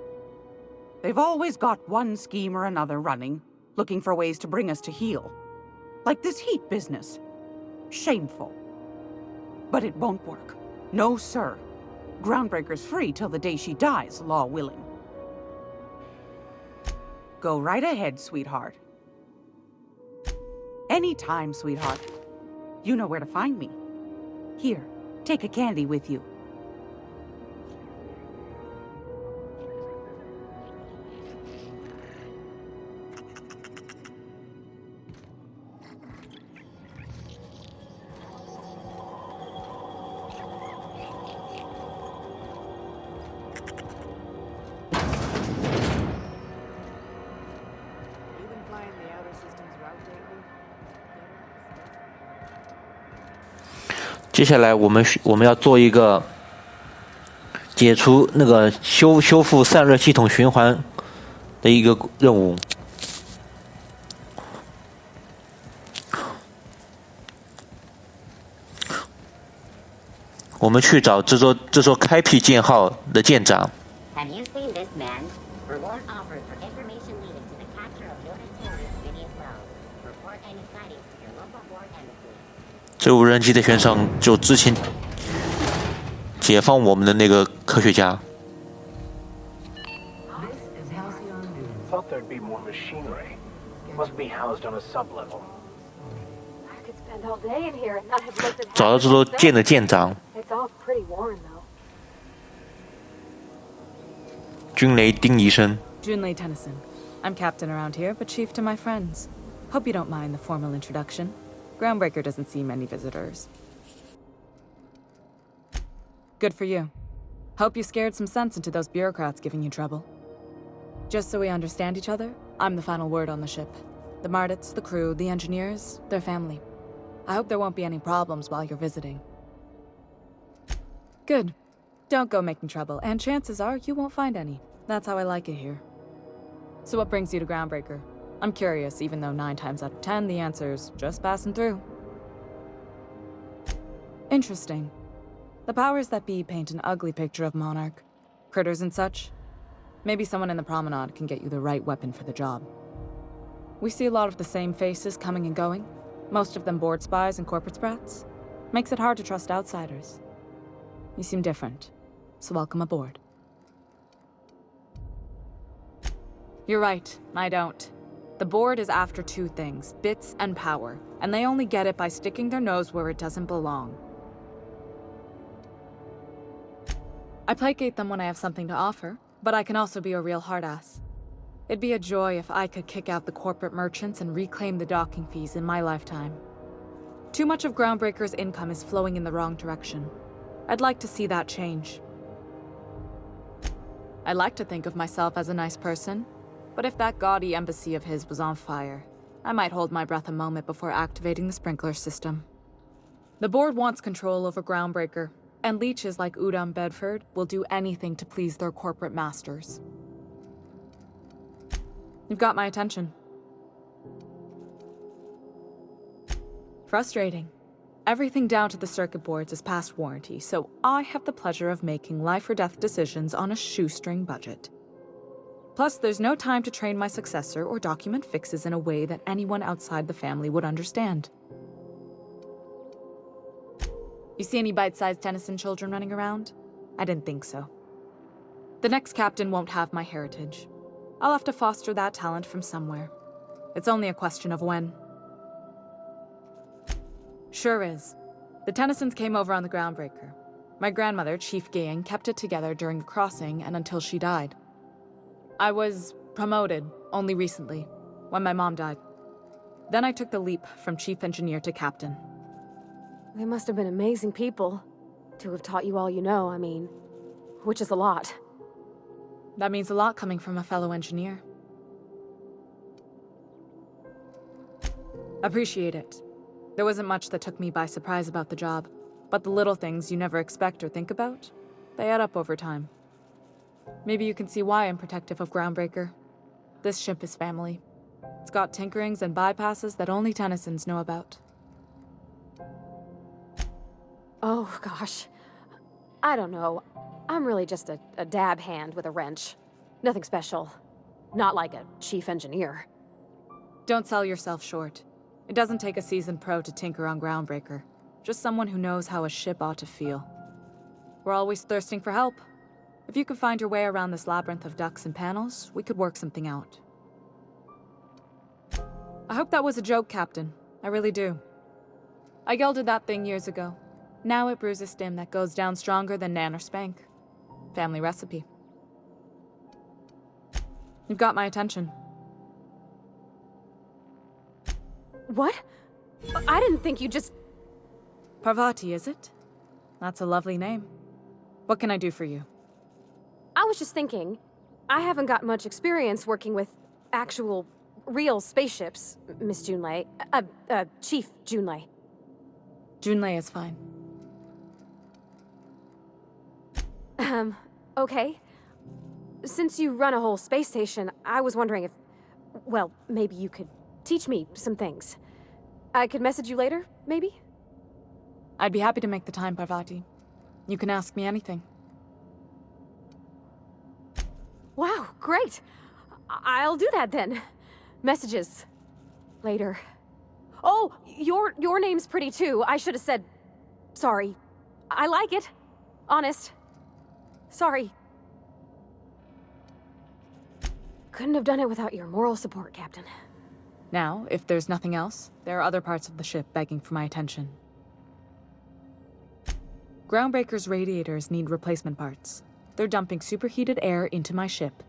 They've always got one scheme or another running, looking for ways to bring us to heel. Like this heat business. Shameful. But it won't work. No, sir. Groundbreaker's free till the day she dies, law willing. Go right ahead, sweetheart. Anytime, sweetheart. You know where to find me. Here, take a candy with you.
接下来我们要做一个解除那个修复散热系统循环的一个任务。我们去找这座开辟舰号的舰长。
Have you seen this man? Reward offered for information leading to the capture of noted terrorist Vivian Wells. Report any sightings to your local board embassy.
这无人机的悬赏就之前解放我们的那个科学家。
Thought there'd be more machinery. Must be housed on a sublevel.
I could spend all day in here and not have looked at
找到这座舰的舰长。
It's all pretty worn, though.
军雷丁医生。
Junlei Tennyson. I'm captain around here, but chief to my friends. Hope you don't mind the formal introduction. Groundbreaker doesn't see many visitors. Good for you. Hope you scared some sense into those bureaucrats giving you trouble. Just so we understand each other, I'm the final word on the ship. The Mardits, the crew, the engineers, their family. I hope there won't be any problems while you're visiting. Good. Don't go making trouble, and chances are you won't find any. That's how I like it here. So what brings you to Groundbreaker? I'm curious, even though 9 times out of 10 the answer's just passing through. Interesting. The powers that be paint an ugly picture of Monarch. Critters and such. Maybe someone in the promenade can get you the right weapon for the job. We see a lot of the same faces coming and going. Most of them board spies and corporate sprats. Makes it hard to trust outsiders. You seem different, so welcome aboard. You're right, I don't. The board is after 2 things, bits and power, and they only get it by sticking their nose where it doesn't belong. I placate them when I have something to offer, but I can also be a real hard-ass. It'd be a joy if I could kick out the corporate merchants and reclaim the docking fees in my lifetime. Too much of Groundbreaker's income is flowing in the wrong direction. I'd like to see that change. I like to think of myself as a nice person, but if that gaudy embassy of his was on fire, I might hold my breath a moment before activating the sprinkler system. The board wants control over Groundbreaker, and leeches like Udon Bedford will do anything to please their corporate masters. You've got my attention. Frustrating. Everything down to the circuit boards is past warranty, so I have the pleasure of making life or death decisions on a shoestring budget. Plus, there's no time to train my successor or document fixes in a way that anyone outside the family would understand. You see any bite-sized Tennyson children running around? I didn't think so. The next captain won't have my heritage. I'll have to foster that talent from somewhere. It's only a question of when. Sure is. The Tennysons came over on the Groundbreaker. My grandmother, Chief Gaying, kept it together during the crossing and until she died. I was promoted only recently, when my mom died. Then I took the leap from chief engineer to captain.
They must have been amazing people to have taught you all you know, I mean, which is a lot.
That means a lot coming from a fellow engineer. Appreciate it. There wasn't much that took me by surprise about the job, but the little things you never expect or think about, they add up over time. Maybe you can see why I'm protective of Groundbreaker. This ship is family. It's got tinkerings and bypasses that only Tennysons know about.
Oh, gosh. I don't know. I'm really just a dab hand with a wrench. Nothing special. Not like a chief engineer.
Don't sell yourself short. It doesn't take a seasoned pro to tinker on Groundbreaker. Just someone who knows how a ship ought to feel. We're always thirsting for help. If you could find your way around this labyrinth of ducts and panels, we could work something out. I hope that was a joke, Captain. I really do. I gelded that thing years ago. Now it brews a stim that goes down stronger than Nan or Spank. Family recipe. You've got my attention.
What? I didn't think you just...
Parvati, is it? That's a lovely name. What can I do for you?
I was just thinking, I haven't got much experience working with actual, real spaceships, Miss Junlei. Chief Junlei.
Junlei is fine.
Okay. Since you run a whole space station, I was wondering if... Well, maybe you could teach me some things. I could message you later, maybe?
I'd be happy to make the time, Parvati. You can ask me anything.
Wow, great! I'll do that then. Messages. Later. Oh, your name's pretty too. I should have said... Sorry. I like it. Honest. Sorry. Couldn't have done it without your moral support, Captain.
Now, if there's nothing else, there are other parts of the ship begging for my attention. Groundbreaker's radiators need replacement parts. They're dumping superheated air into my ship.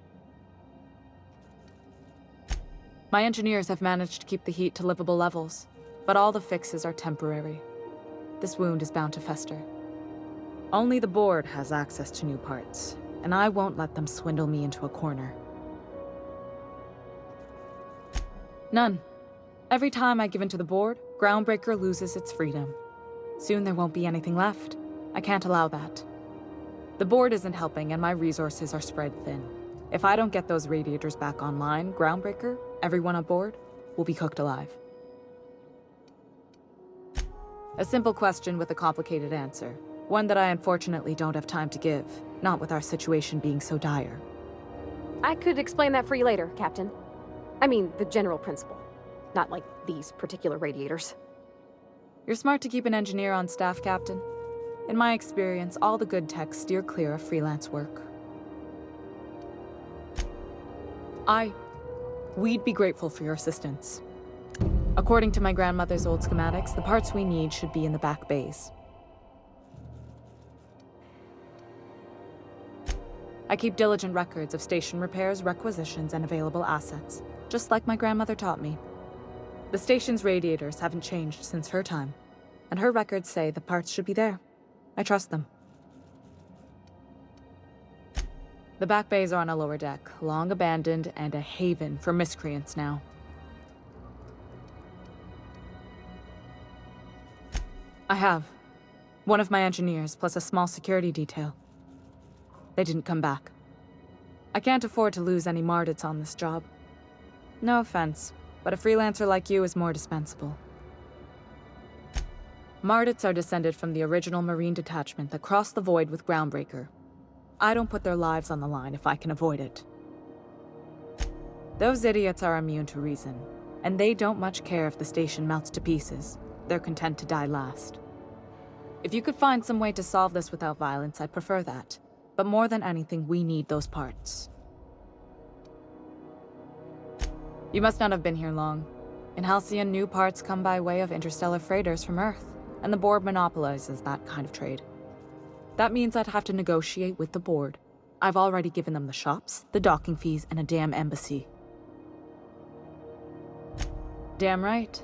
My engineers have managed to keep the heat to livable levels, but all the fixes are temporary. This wound is bound to fester. Only the board has access to new parts, and I won't let them swindle me into a corner. None. Every time I give in to the board, Groundbreaker loses its freedom. Soon there won't be anything left. I can't allow that. The board isn't helping, and my resources are spread thin. If I don't get those radiators back online, Groundbreaker, everyone aboard, will be cooked alive. A simple question with a complicated answer. One that I unfortunately don't have time to give, not with our situation being so dire.
I could explain that for you later, Captain. I mean, the general principle. Not like these particular radiators.
You're smart to keep an engineer on staff, Captain. In my experience, all the good techs steer clear of freelance work. We'd be grateful for your assistance. According to my grandmother's old schematics, the parts we need should be in the back bays. I keep diligent records of station repairs, requisitions, and available assets, just like my grandmother taught me. The station's radiators haven't changed since her time, and her records say the parts should be there. I trust them. The back bays are on a lower deck, long abandoned and a haven for miscreants now. I have. One of my engineers, plus a small security detail. They didn't come back. I can't afford to lose any Mardits on this job. No offense, but a freelancer like you is more dispensable. Mardits are descended from the original Marine detachment that crossed the void with Groundbreaker. I don't put their lives on the line if I can avoid it. Those idiots are immune to reason, and they don't much care if the station melts to pieces. They're content to die last. If you could find some way to solve this without violence, I'd prefer that. But more than anything, we need those parts. You must not have been here long. In Halcyon, new parts come by way of interstellar freighters from Earth, and the board monopolizes that kind of trade. That means I'd have to negotiate with the board. I've already given them the shops, the docking fees, and a damn embassy. Damn right.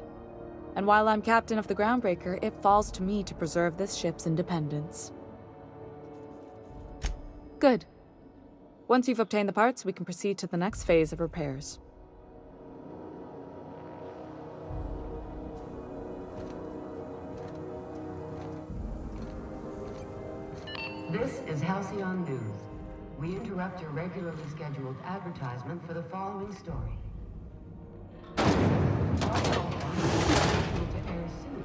And while I'm captain of the Groundbreaker, it falls to me to preserve this ship's independence. Good. Once you've obtained the parts, we can proceed to the next phase of repairs.
This is Halcyon News. We interrupt your regularly scheduled advertisement for the following story. To air soon.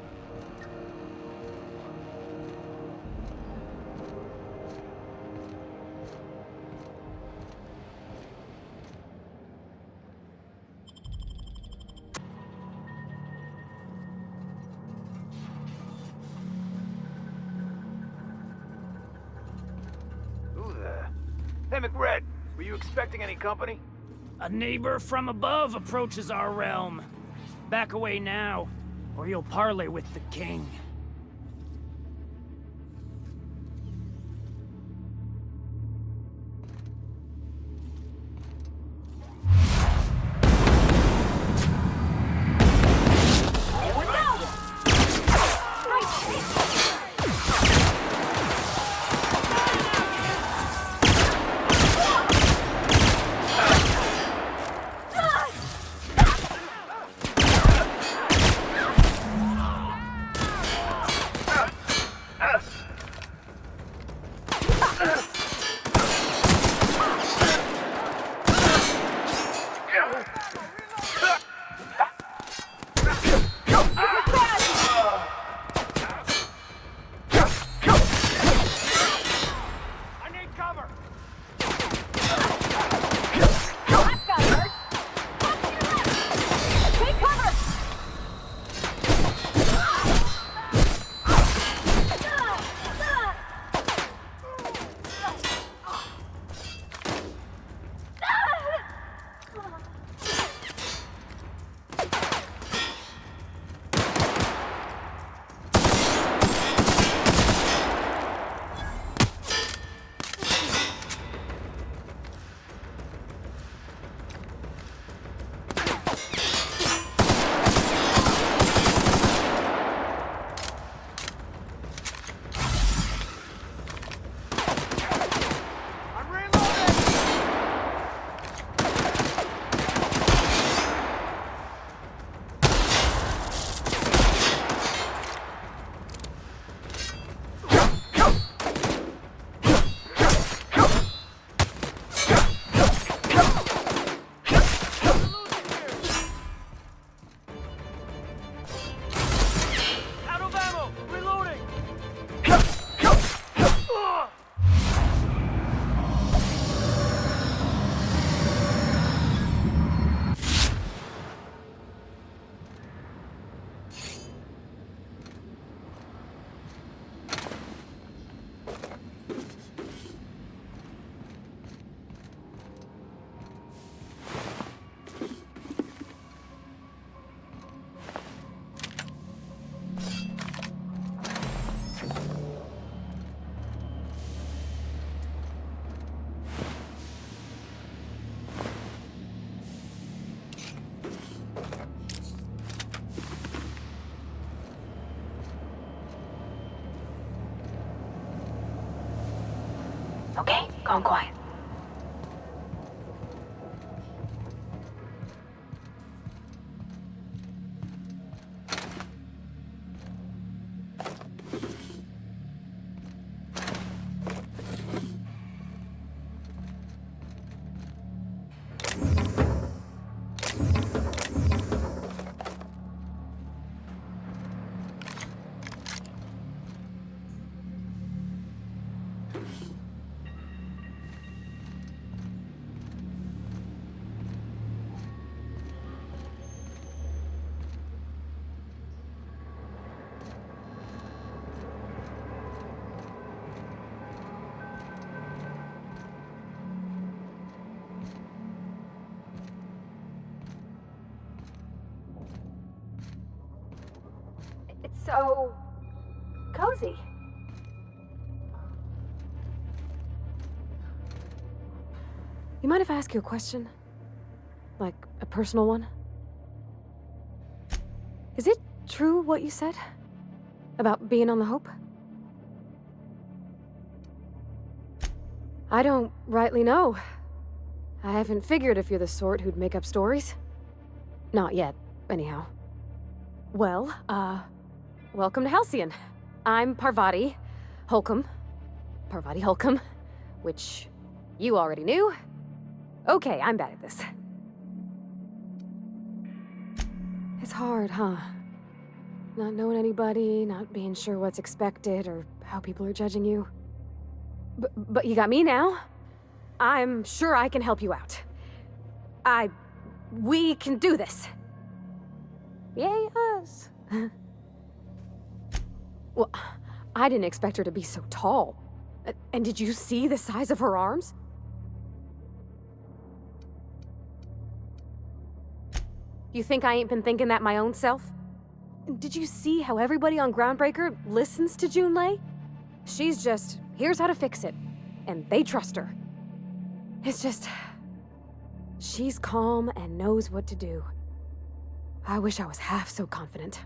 Hey, McRed, were you expecting any company?
A neighbor from above approaches our realm. Back away now, or you'll parley with the king.
Okay? Gone quiet. It's so cozy.
You mind if I ask you a question? Like, a personal one? Is it true what you said? About being on the Hope? I don't rightly know. I haven't figured if you're the sort who'd make up stories. Not yet, anyhow. Well, welcome to Halcyon. I'm Parvati Holcomb. Parvati Holcomb, which you already knew. Okay, I'm bad at this. It's hard, huh? Not knowing anybody, not being sure what's expected or how people are judging you. But you got me now. I'm sure I can help you out. We can do this. Yay, us. Well, I didn't expect her to be so tall. And did you see the size of her arms? You think I ain't been thinking that my own self? Did you see how everybody on Groundbreaker listens to Junlei? She's just, here's how to fix it. And they trust her. It's just... she's calm and knows what to do. I wish I was half so confident.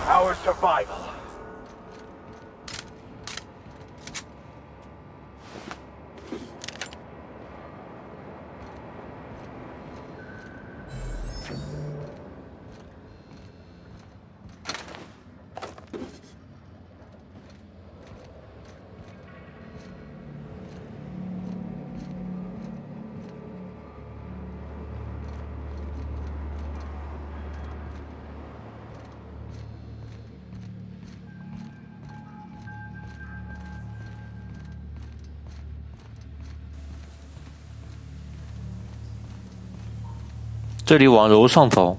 Our survival.
这里往楼上走。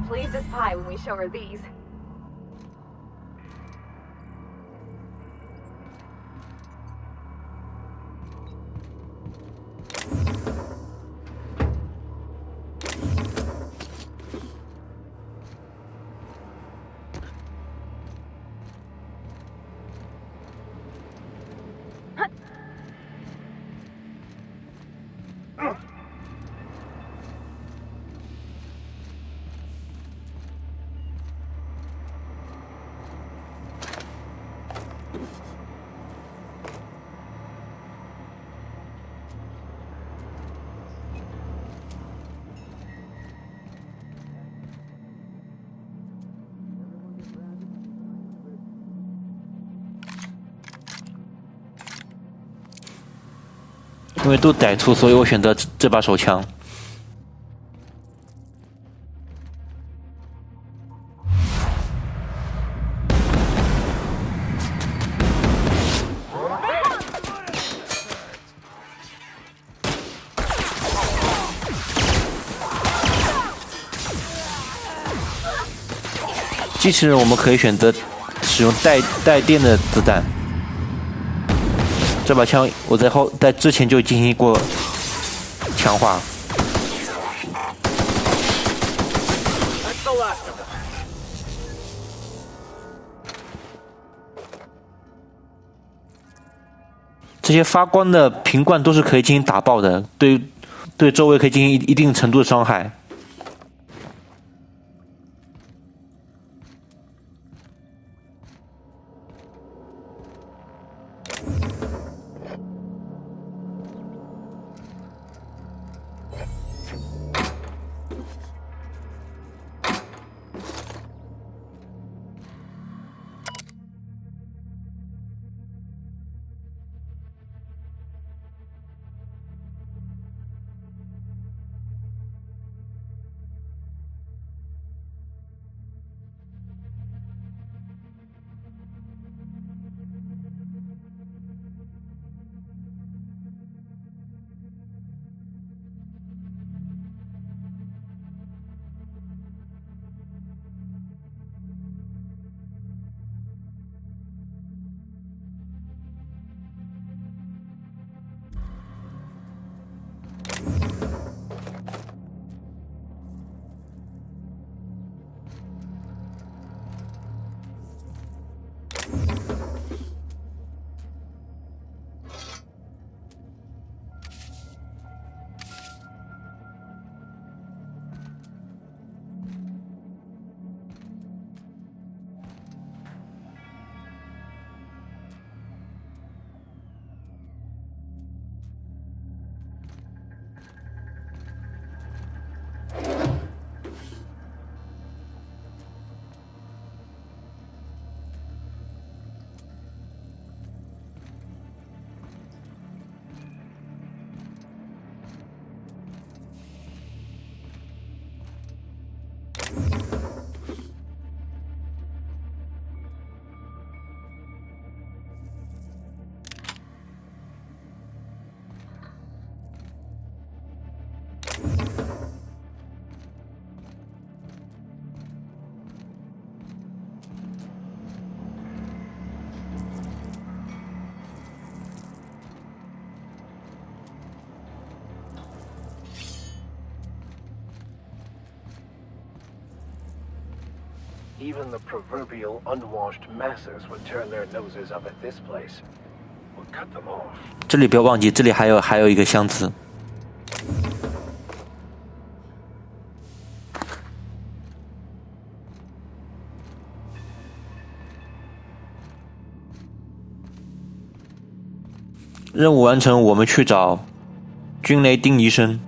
pleased as pie when we show her these.
因为都歹徒，所以我选择这把手枪。机器人我们可以选择使用带电的子弹。这把枪我在之前就进行过强化。这些发光的瓶罐都是可以进行打爆的，对周围可以进行一定程度的伤害。
Even the proverbial unwashed masses would turn their noses up at this place. We'll cut them off.
这里不要忘记，这里还有一个箱子。任务完成，我们去找君雷丁医生。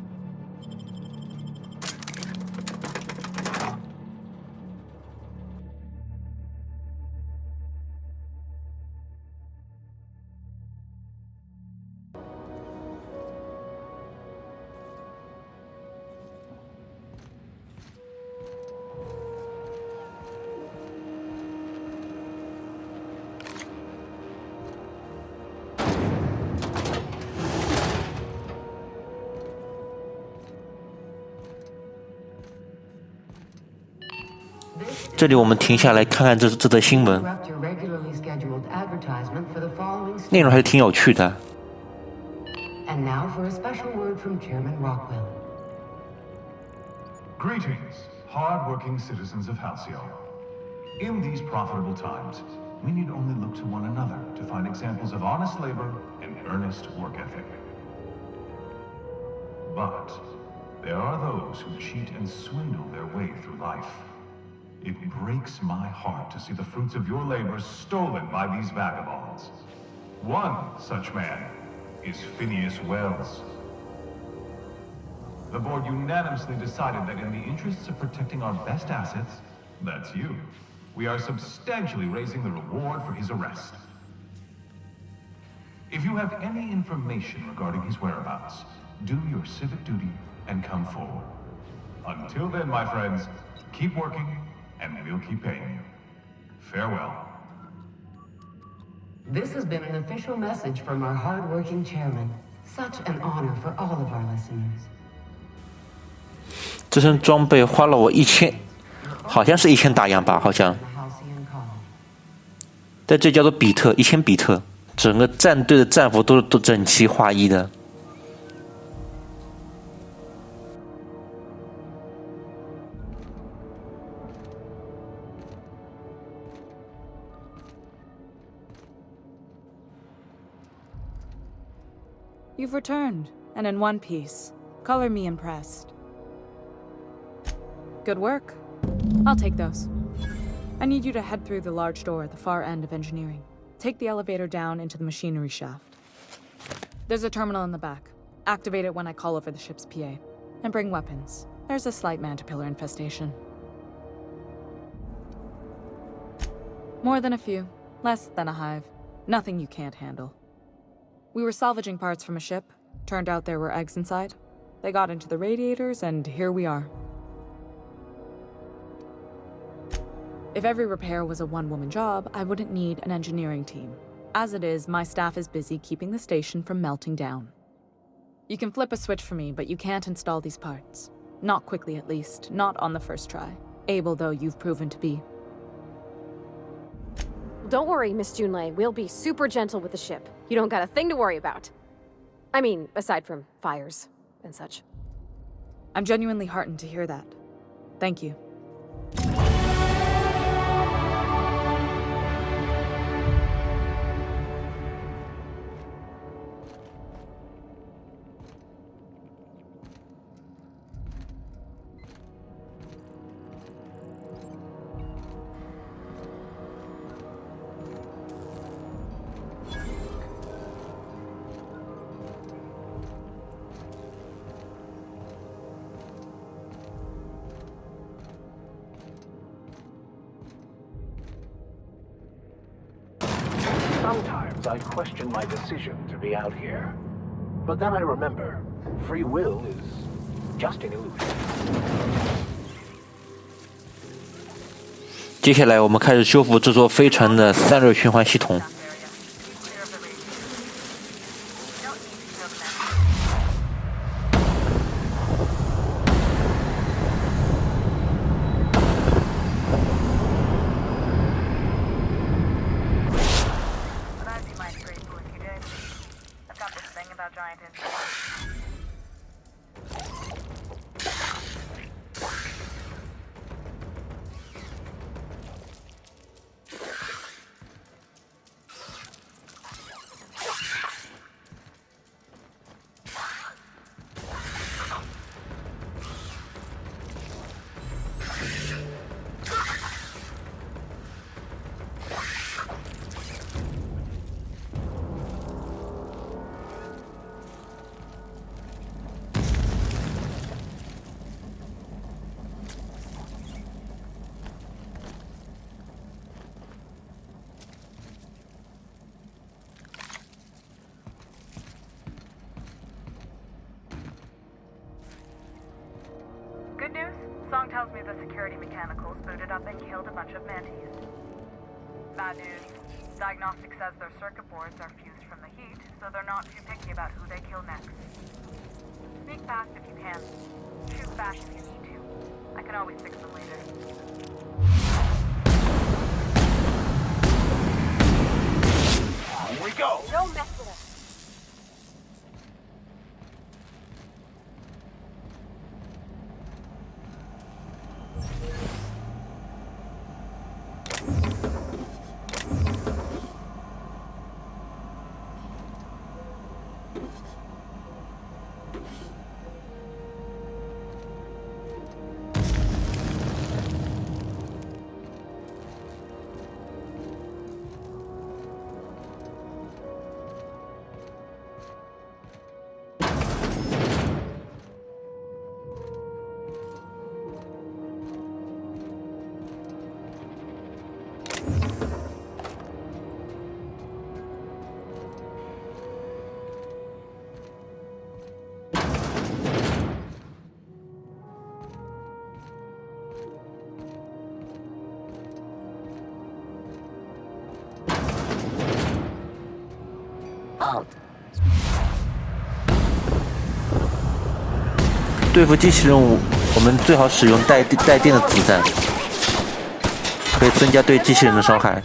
这里我们停下来看看这则新闻，
Interrupt your regularly scheduled advertisement for the following
内容还是挺有趣的。
And now for a special word from Chairman Rockwell.
Greetings, hard-working citizens of Halcyon. In these profitable times, we need only look to one another to find examples of honest labor and earnest work ethic. But there are those who cheat and swindle their way through life. It breaks my heart to see the fruits of your labor stolen by these vagabonds. One such man is Phineas Wells. The board unanimously decided that in the interests of protecting our best assets, that's you, we are substantially raising the reward for his arrest. If you have any information regarding his whereabouts, do your civic duty and come forward. Until then, my friends, keep working and we'll keep paying you. Farewell.
This has been an official message from our hard-working chairman. Such an honor for all of our listeners.
这身装备花了我1000，好像是1000大洋吧，好像。但这叫做比特，1000比特，整个战队的战服都整齐划一的。
You've returned, and in one piece. Color me impressed. Good work. I'll take those. I need you to head through the large door at the far end of engineering. Take the elevator down into the machinery shaft. There's a terminal in the back. Activate it when I call over the ship's PA. And bring weapons. There's a slight mantipillar infestation. More than a few. Less than a hive. Nothing you can't handle. We were salvaging parts from a ship. Turned out there were eggs inside. They got into the radiators, and here we are. If every repair was a one-woman job, I wouldn't need an engineering team. As it is, my staff is busy keeping the station from melting down. You can flip a switch for me, but you can't install these parts. Not quickly, at least. Not on the first try. Able, though, you've proven to be.
Don't worry, Miss Junlei. We'll be super gentle with the ship. You don't got a thing to worry about. I mean, aside from fires and such.
I'm genuinely heartened to hear that. Thank you.
Sometimes I question my decision to be out here. But then I remember, free will is just an illusion.
接下来我们开始修复这座飞船的散热循环系统。
Good news? Song tells me the security mechanicals booted up and killed a bunch of mantis. Bad news. Diagnostic says their circuit boards are fused from the heat, so they're not too picky about who they kill next. Sneak past if you can. Shoot back if you need to. I can always fix them later.
Don't mess with us.
对付机器人物，我们最好使用带电的子弹，可以增加对机器人的伤害。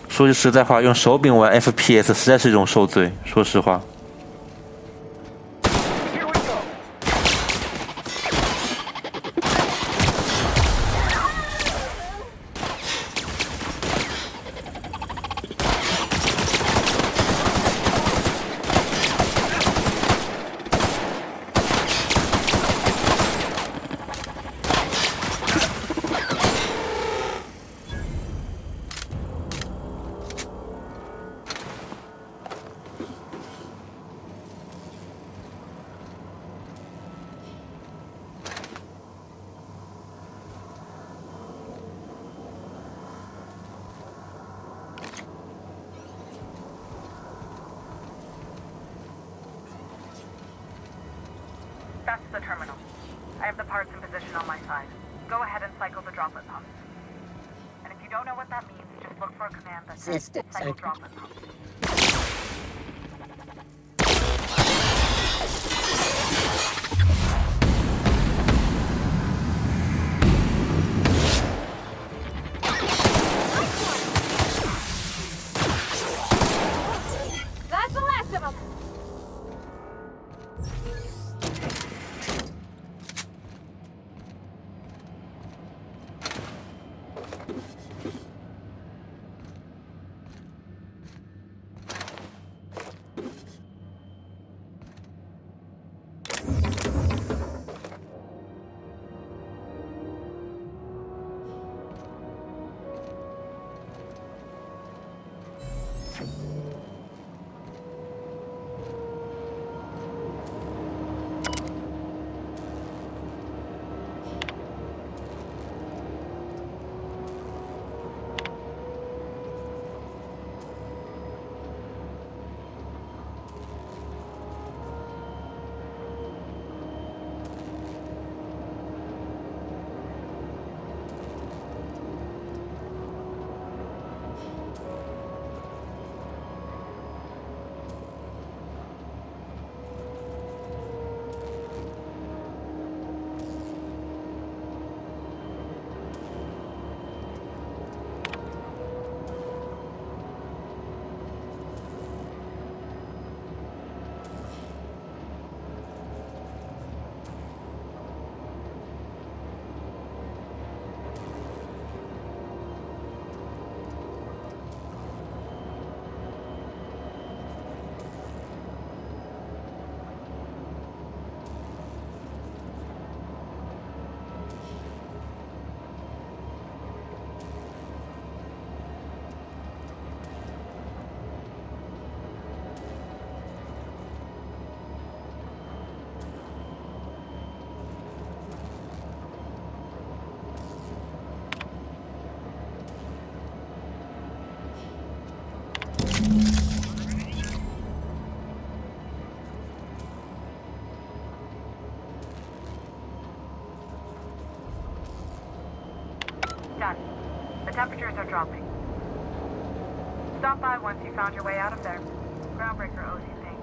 说句实在话，用手柄玩 FPS 实在是一种受罪。说实话。
That's the terminal. I have the parts in position on my side. Go ahead and cycle the droplet pumps. And if you don't know what that means, just look for a command that says cycle droplet pumps.
That's the last of them.
done. The temperatures are dropping. Stop by once you found your way out of there. Groundbreaker owes you thanks.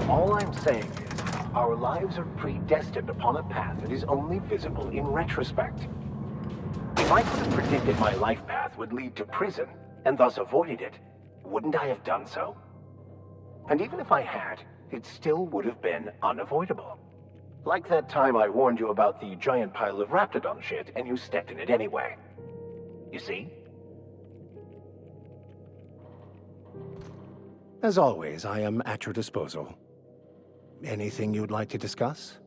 All I'm saying is, our lives are predestined upon a path that is only visible in retrospect. If I could have predicted my life path would lead to prison, and thus avoided it, wouldn't I have done so? And even if I had, it still would have been unavoidable. Like that time I warned you about the giant pile of Raptidon shit, and you stepped in it anyway. You see?
As always, I am at your disposal. Anything you'd like to discuss?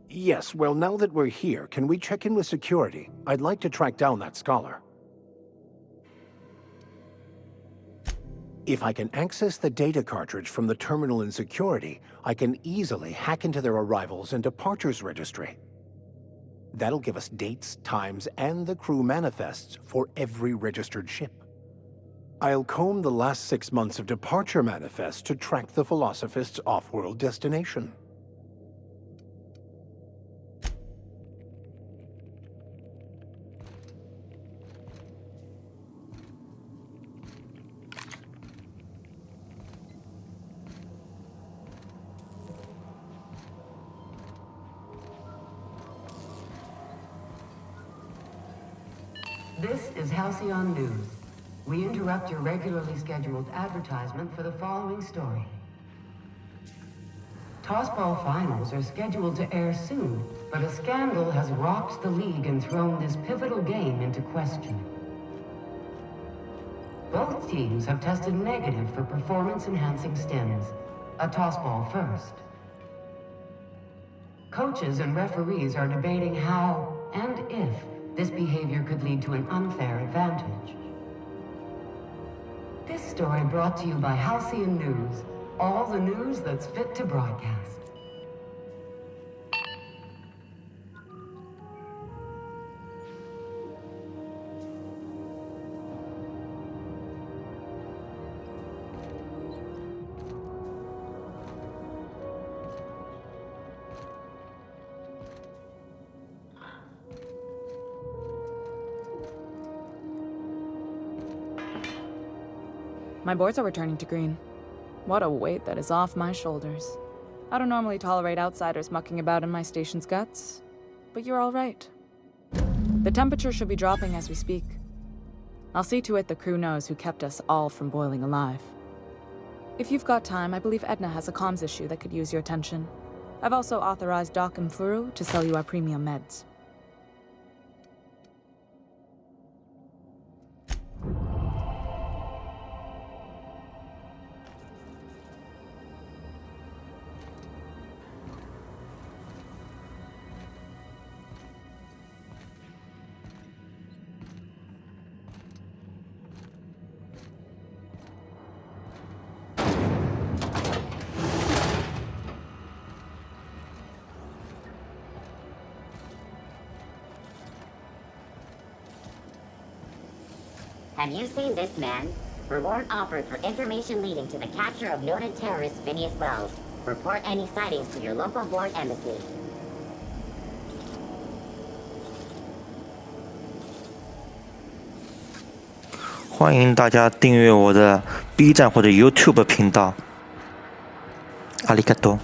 Yes, well, now that we're here, can we check in with security? I'd like to track down that scholar. If I can access the data cartridge from the terminal in security, I can easily hack into their arrivals and departures registry. That'll give us dates, times, and the crew manifests for every registered ship. I'll comb the last 6 months of departure manifests to track the Philosophist's off-world destination.
This is Halcyon News. We interrupt your regularly scheduled advertisement for the following story. Tossball finals are scheduled to air soon, but a scandal has rocked the league and thrown this pivotal game into question. Both teams have tested negative for performance-enhancing stims. A tossball first. Coaches and referees are debating how and if this behavior could lead to an unfair advantage. This story brought to you by Halcyon News. All the news that's fit to broadcast.
My boards are returning to green. What a weight that is off my shoulders. I don't normally tolerate outsiders mucking about in my station's guts, but you're all right. The temperature should be dropping as we speak. I'll see to it the crew knows who kept us all from boiling alive. If you've got time, I believe Edna has a comms issue that could use your attention. I've also authorized Doc and Furu to sell you our premium meds.
Have you seen this man? Reward offered for information leading to the capture of noted terrorist Phineas Wells. Report any sightings to your local board embassy.
欢迎大家订阅我的 B 站或者 YouTube 频道。阿里嘎多。